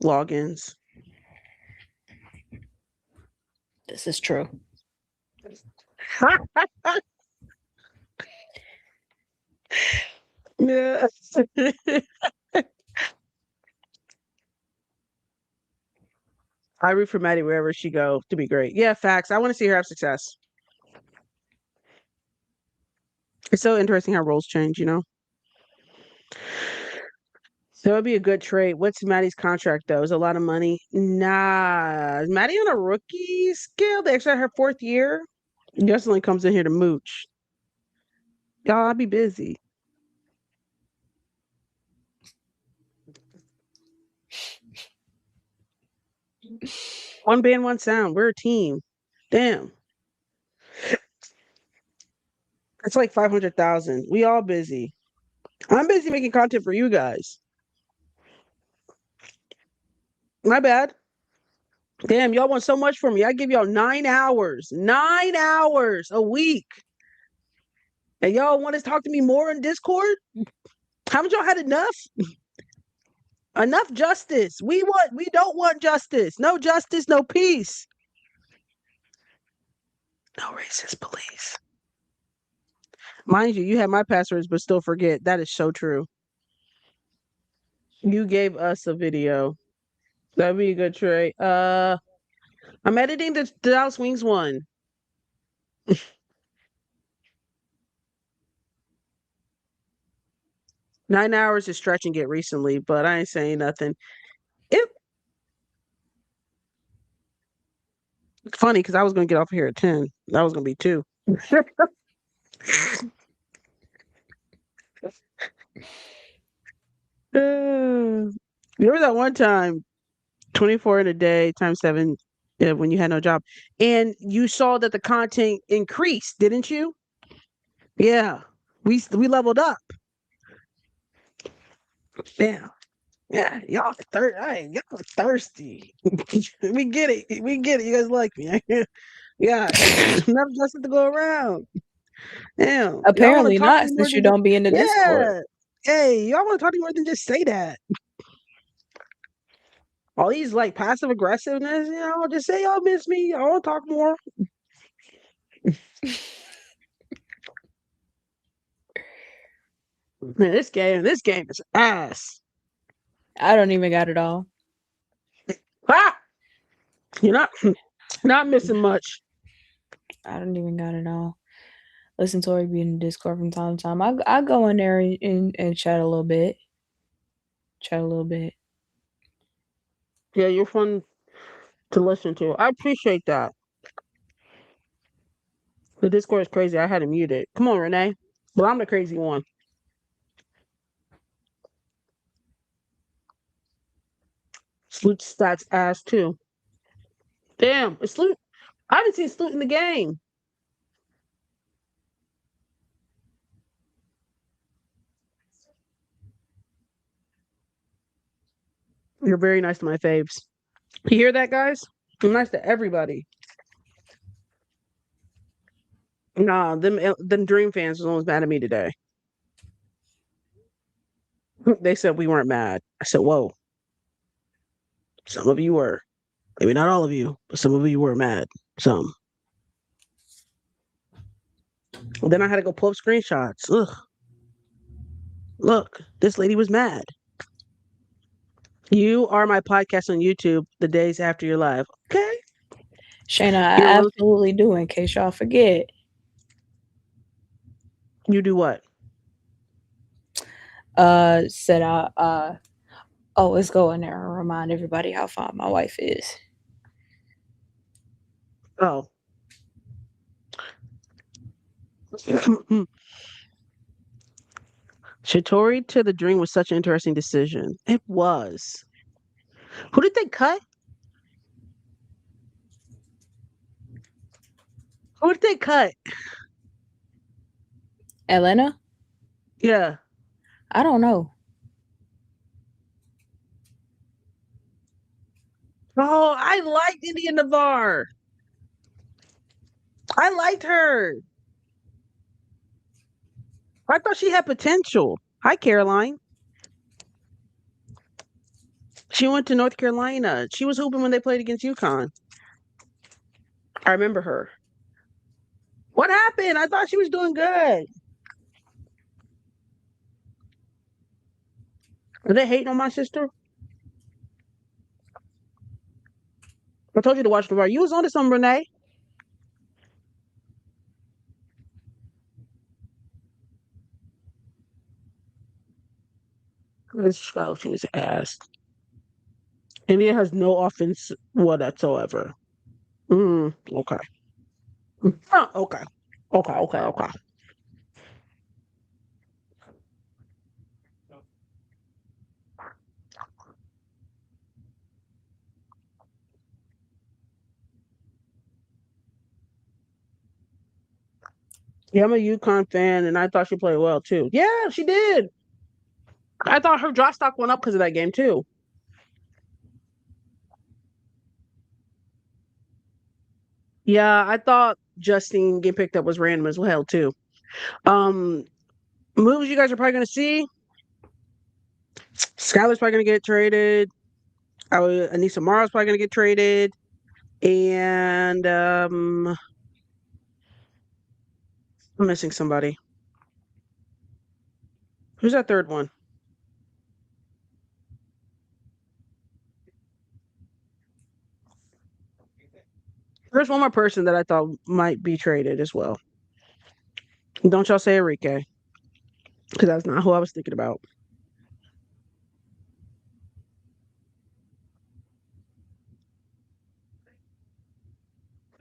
logins.
This is true.
Yeah. I root for Maddie wherever she go to be great. Yeah, facts. I want to see her have success. It's so interesting how roles change, you know? So it'd be a good trade. What's Maddie's contract though? Is a lot of money? Nah. Is Maddie on a rookie scale? They actually her fourth year. Definitely comes in here to mooch. Y'all, I'll be busy. One band, one sound. We're a team. Damn. It's like 500,000. We all busy. I'm busy making content for you guys. My bad. Damn, y'all want so much from me. I give y'all 9 hours a week. And y'all want to talk to me more on Discord? Haven't y'all had enough? Enough justice. We don't want justice. No justice, no peace. No racist police. Mind you, you have my passwords, but still forget. That is so true. You gave us a video. That'd be a good trait. I'm editing the Dallas Wings one. 9 hours is stretching it recently, but I ain't saying nothing. It's funny because I was gonna get off here at 10. That was gonna be 2. Remember that one time, 24 in a day times 7, when you had no job, and you saw that the content increased, didn't you? Yeah, we leveled up. Yeah, yeah, y'all y'all thirsty. We get it. We get it. You guys like me. Yeah, enough justice to go around. Damn, y'all want to
Apparently
talk to
not,
me more
since you
than
don't be in the Discord.
yeah. Hey, y'all want to talk to me more than just say that. All these like passive aggressiveness, just say y'all miss me. I want to talk more. Man, this game is ass.
I don't even got it all.
Ah, you're not missing much.
I don't even got it all. Listen, Tori be in the Discord from time to time. I go in there and chat a little bit. Chat a little bit.
Yeah, you're fun to listen to. I appreciate that. The Discord is crazy. I had to mute it. Come on, Renee. Well, I'm the crazy one. Sloot stats ass too. Damn, it's Sloot. I haven't seen Sloot in the game. You're very nice to my faves. You hear that, guys? I'm nice to everybody. Nah, them Dream fans was almost mad at me today. They said we weren't mad. I said, whoa. Some of you were. Maybe not all of you, but some of you were mad. Some. Well, then I had to go pull up screenshots. Ugh. Look, this lady was mad. You are my podcast on YouTube the days after your live. Okay.
Shayna, I
You're really,
absolutely do, in case y'all forget.
you do what?
Said I always go in there and remind everybody how fine my wife is.
Oh. Shatori to the Dream was such an interesting decision. It was. Who did they cut? Who did they cut?
Elena?
Yeah.
I don't know.
Oh, I liked India Navarre. I liked her. I thought she had potential. Hi, Caroline. She went to North Carolina. She was hooping when they played against UConn. I remember her. What happened? I thought she was doing good. Are they hating on my sister? I told you to watch the bar. You was on to something, Renee. This she was ass. India has no offense whatsoever. Okay. Oh, okay. Okay. Yeah, I'm a UConn fan, and I thought she played well too. Yeah, she did. I thought her draft stock went up because of that game too. Yeah, I thought Justine getting picked up was random as hell too. Um, Moves you guys are probably gonna see. Skylar's probably gonna get traded. Anissa Morrow's probably gonna get traded. And I'm missing somebody. Who's that third one? There's one more person that I thought might be traded as well. Don't y'all say Enrique, because that's not who I was thinking about.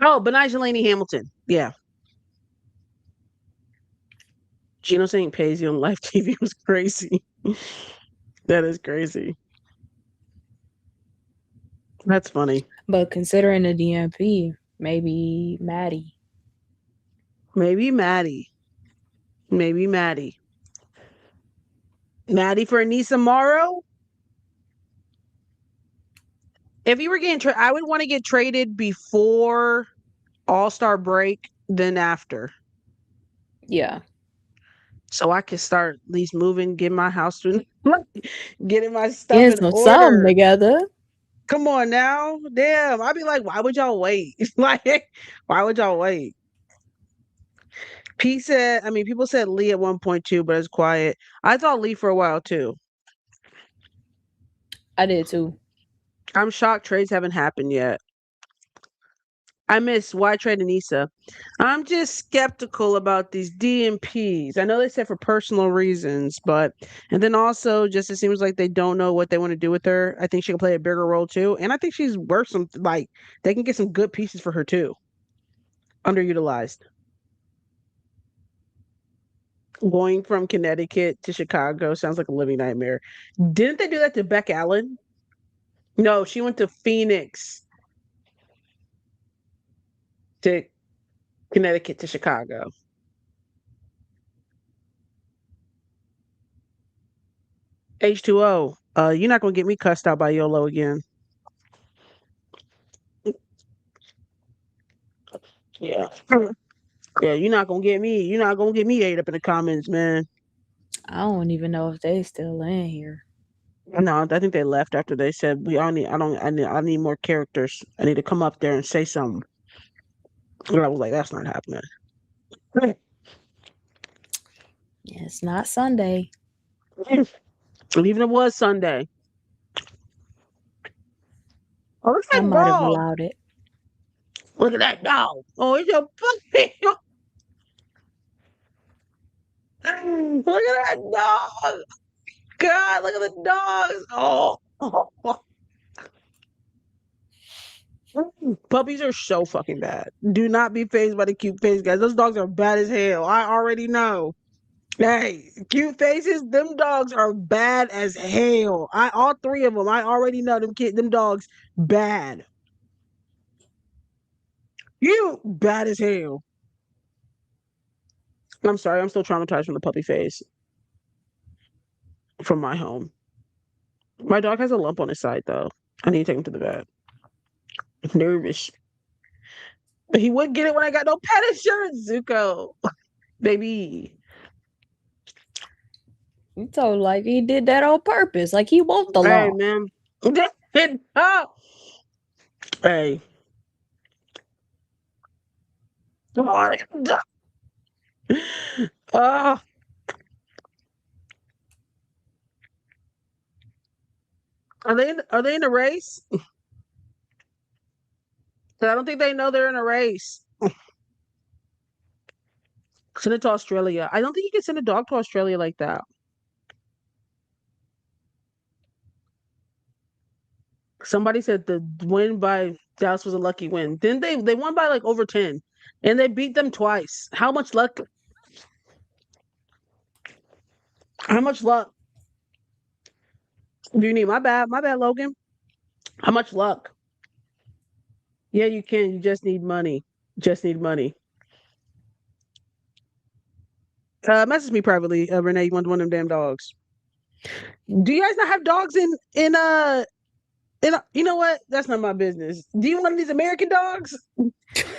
Oh, Benigja Laney Hamilton. Yeah. Gino saying Paisley on live TV was crazy. That is crazy. That's funny.
But considering the DMP, maybe Maddie.
Maybe Maddie. Maybe Maddie. Maddie for Anissa Morrow? If you were getting traded, I would want to get traded before All-Star break than after.
Yeah.
So I could start at least moving, getting my house to getting my stuff
Getting
in
some
order.
something together.
Come on now. Damn. I'd be like, why would y'all wait? Like, why would y'all wait? People said Lee at 1.2, but it's quiet. I thought Lee for a while too.
I did too.
I'm shocked trades haven't happened yet. I miss why trade Anissa. I'm just skeptical about these DMPs. I know they said for personal reasons, and then also just it seems like they don't know what they want to do with her. I think she can play a bigger role too, and I think she's worth some. Like they can get some good pieces for her too. Underutilized. Going from Connecticut to Chicago sounds like a living nightmare. Didn't they do that to Beck Allen? No, she went to Phoenix to Connecticut to Chicago. H2O. You're not gonna get me cussed out by YOLO again. Yeah. Yeah, you're not gonna get me. You're not gonna get me ate up in the comments, man.
I don't even know if they still in here.
No, I think they left after they said I need more characters. I need to come up there and say something. And I was like, that's not happening.
It's not Sunday.
Even it was Sunday. Oh, look at
I
that
might have
dog.
allowed it.
Look at that dog. Oh, it's your puppy. Look at that dog. God, look at the dogs. Oh. Puppies are so fucking bad. Do not be fazed by the cute face, guys. Those dogs are bad as hell. I already know. Hey, cute faces, them dogs are bad as hell. All three of them, I already know them dogs bad. You bad as hell. I'm sorry, I'm still traumatized from the puppy face from my home. My dog has a lump on his side though. I need to take him to the vet. I'm nervous. But he wouldn't get it when I got no pet insurance, Zuko. Baby.
You told like he did that on purpose. Like he wants the
Hey,
law.
man. Hey. Uh, are they in a race? 'Cause I don't think they know they're in a race. Send it to Australia. I don't think you can send a dog to Australia like that. Somebody said the win by Dallas was a lucky win. Didn't they? They won by like over 10. And they beat them twice. How much luck? How much luck do you need? My bad, Logan. How much luck? Yeah, you can. You just need money. Just need money. Message me privately, Renee. You want one of them damn dogs? Do you guys not have dogs you know what? That's not my business. Do you want these American dogs?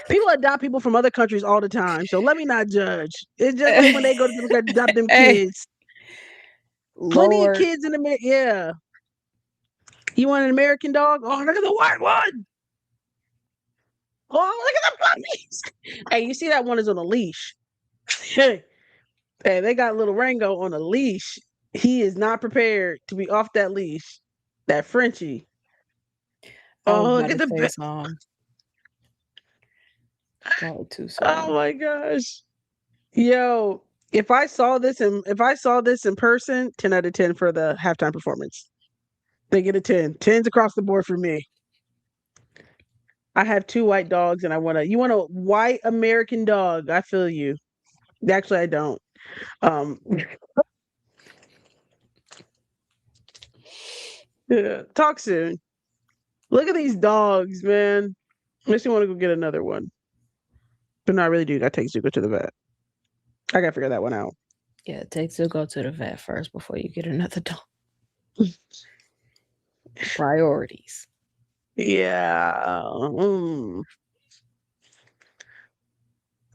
People adopt people from other countries all the time, so let me not judge. It's just like when they go to adopt them
Hey.
kids. Plenty of
Lord.
kids in America. Yeah. You want an American dog? Oh, look at the white one. Oh, look at the puppies. Hey, you see that one is on a leash. Hey, they got little Rango on a leash. He is not prepared to be off that leash. That Frenchie.
I was
Oh, look
about
at
to
the
say something. Probably too soon.
Oh my gosh. Yo, if I saw this in person, 10 out of 10 for the halftime performance. They get a 10. 10's across the board for me. I have 2 white dogs and you want a white American dog. I feel you. Actually, I don't. Um yeah, talk soon. Look at these dogs, man. Makes me want to go get another one. But not really do. I take Zuko to the vet. I gotta figure that one out.
Yeah, it takes to go to the vet first before you get another dog. Priorities.
Yeah.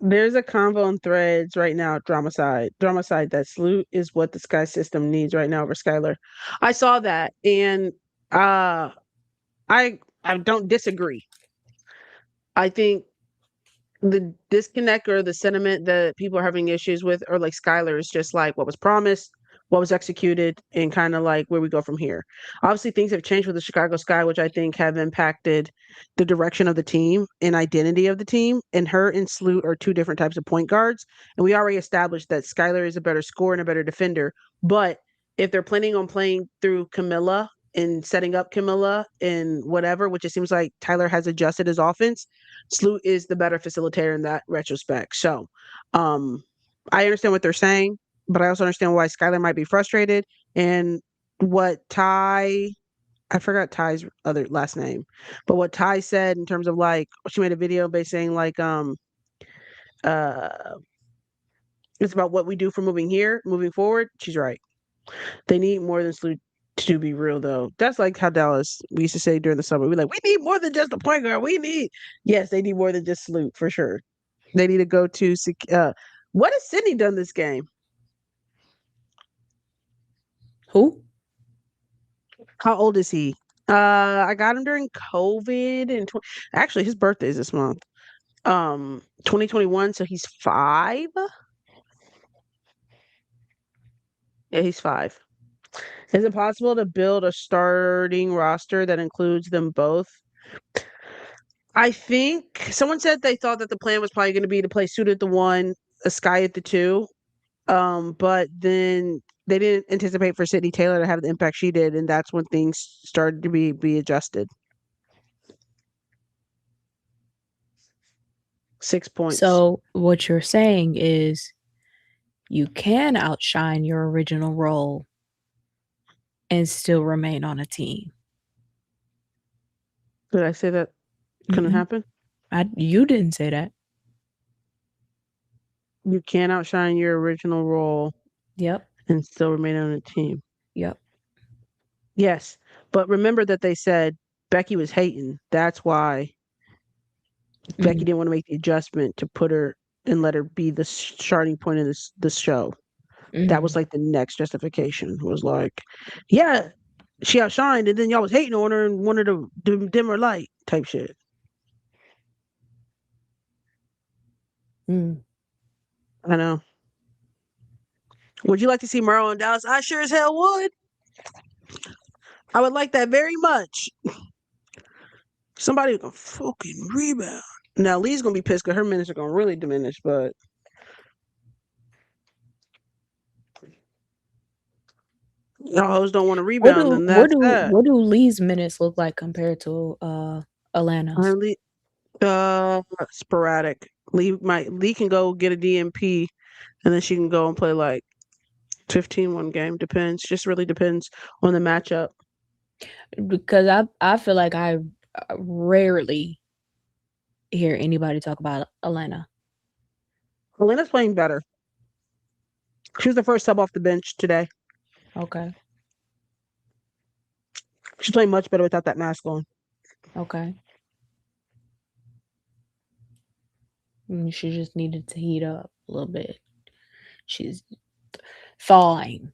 There's a convo on threads right now, drama side, that Sloot is what the Sky system needs right now over Skylar. I saw that and I don't disagree. I think the disconnect or the sentiment that people are having issues with, or like Skylar, is just like what was promised, what was executed, and kind of like where we go from here. Obviously, things have changed with the Chicago Sky, which I think have impacted the direction of the team and identity of the team. And her and Sloot are 2 different types of point guards. And we already established that Skylar is a better scorer and a better defender. But if they're planning on playing through Camilla and setting up Camilla and whatever, which it seems like Tyler has adjusted his offense, Sloot is the better facilitator in that retrospect. So I understand what they're saying, but I also understand why Skylar might be frustrated. And what I forgot Ty's other last name, but what Ty said in terms of like, she made a video based saying like, uh, it's about what we do for moving forward. She's right. They need more than Sloot to be real, though. That's like how Dallas, we used to say during the summer. We like, we need more than just a point guard. Yes, they need more than just Sloot for sure. They need to go to, what has Sydney done this game?
Who?
How old is he? I got him during COVID and actually his birthday is this month. 2021, so he's 5. Yeah, he's 5. Is it possible to build a starting roster that includes them both? I think someone said they thought that the plan was probably going to be to play Suit at the 1, a Sky at the 2. But then they didn't anticipate for Sydney Taylor to have the impact she did, and that's when things started to be adjusted. 6 points.
So what you're saying is you can outshine your original role and still remain on a team.
Did I say that couldn't
Mhm.
happen?
You didn't say that.
You can outshine your original role
Yep.
and still remain on a team.
Yep.
Yes, but remember that they said Becky was hating. That's why Becky didn't want to make the adjustment to put her and let her be the starting point of this show. That was like the next justification. Was like, yeah, she outshined, and then y'all was hating on her and wanted to dim her light type shit. I know. Would you like to see Merle in Dallas? I sure as hell would. I would like that very much. Somebody who can fucking rebound. Now Lee's gonna be pissed because her minutes are gonna really diminish, but y'all hoes don't want to rebound, and that's that.
What do Lee's minutes look like compared to Atlanta's?
Sporadic. Lee can go get a DMP, and then she can go and play like 15 one game. Depends. Just really depends on the matchup.
Because I feel like I rarely hear anybody talk about Atlanta.
Atlanta's playing better. She was the first sub off the bench today.
Okay.
She's playing much better without that mask on.
Okay. She just needed to heat up a little bit. She's thawing.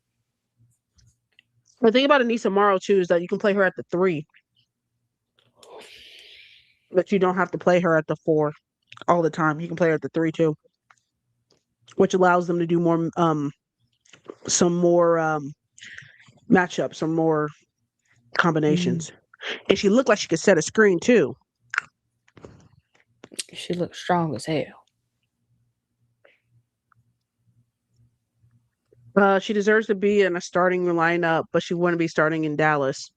The thing about Anissa Morrow too is that you can play her at the 3, but you don't have to play her at the 4 all the time. You can play her at the 3 too, which allows them to do more some more matchups, some more combinations. And she looked like she could set a screen too.
She looks strong as hell.
She deserves to be in a starting lineup, but she wouldn't be starting in Dallas.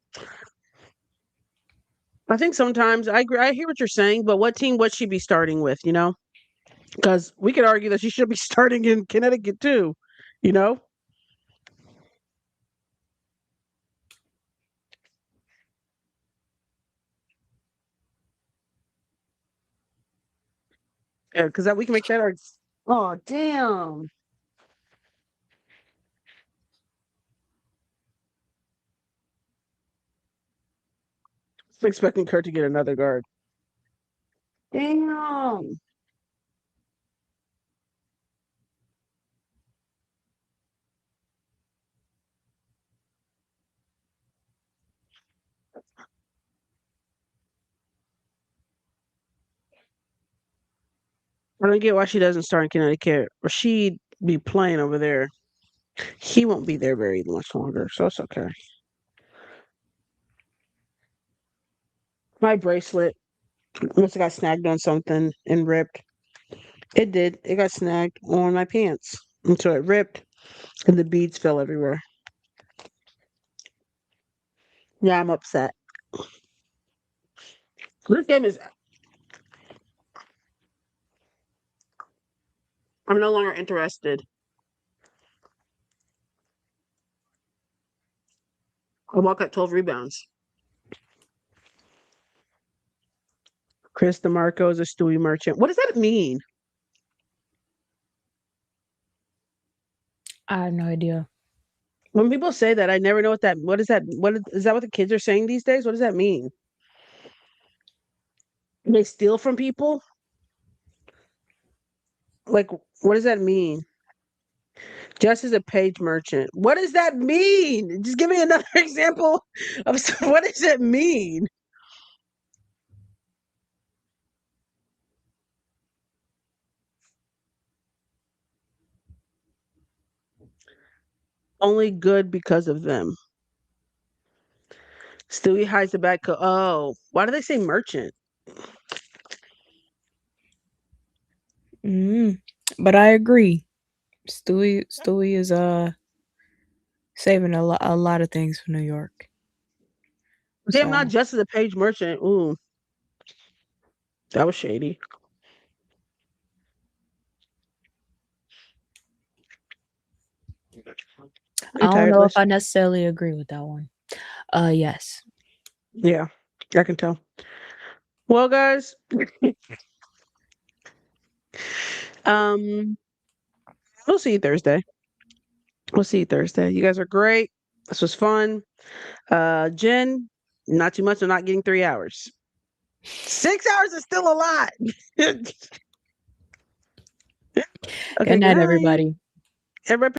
I think sometimes I agree. I hear what you're saying, but what team would she be starting with? You know, because we could argue that she should be starting in Connecticut too. You know, yeah, because that we can make that argument. Oh damn! I'm expecting Kurt to get another guard. Damn. I don't get why she doesn't start in Connecticut, or she'd be playing over there. He won't be there very much longer, so it's okay. My bracelet must have got snagged on something and ripped. It did. It got snagged on my pants. And so it ripped and the beads fell everywhere. Yeah, I'm upset. This game is. I'm no longer interested. I walk at 12 rebounds. Chris DeMarco is a Stewie merchant. What does that mean?
I have no idea.
When people say that, I never know what is that? Is that what the kids are saying these days? What does that mean? They steal from people? Like, what does that mean? Just as a page merchant. What does that mean? Just give me another example of what does it mean? Only good because of them. Stewie hides the back. Oh, why do they say merchant?
But I agree. Stewie is saving a lot of things for New York.
Damn, not just as a page merchant. Ooh, that was shady.
I don't know if I necessarily agree with that one. Yes.
Yeah, I can tell. Well, guys, we'll see you Thursday. We'll see you Thursday. You guys are great. This was fun. Jen, not too much. I'm not getting 3 hours. 6 hours is still a lot. Okay,
good night, everybody.
Everybody.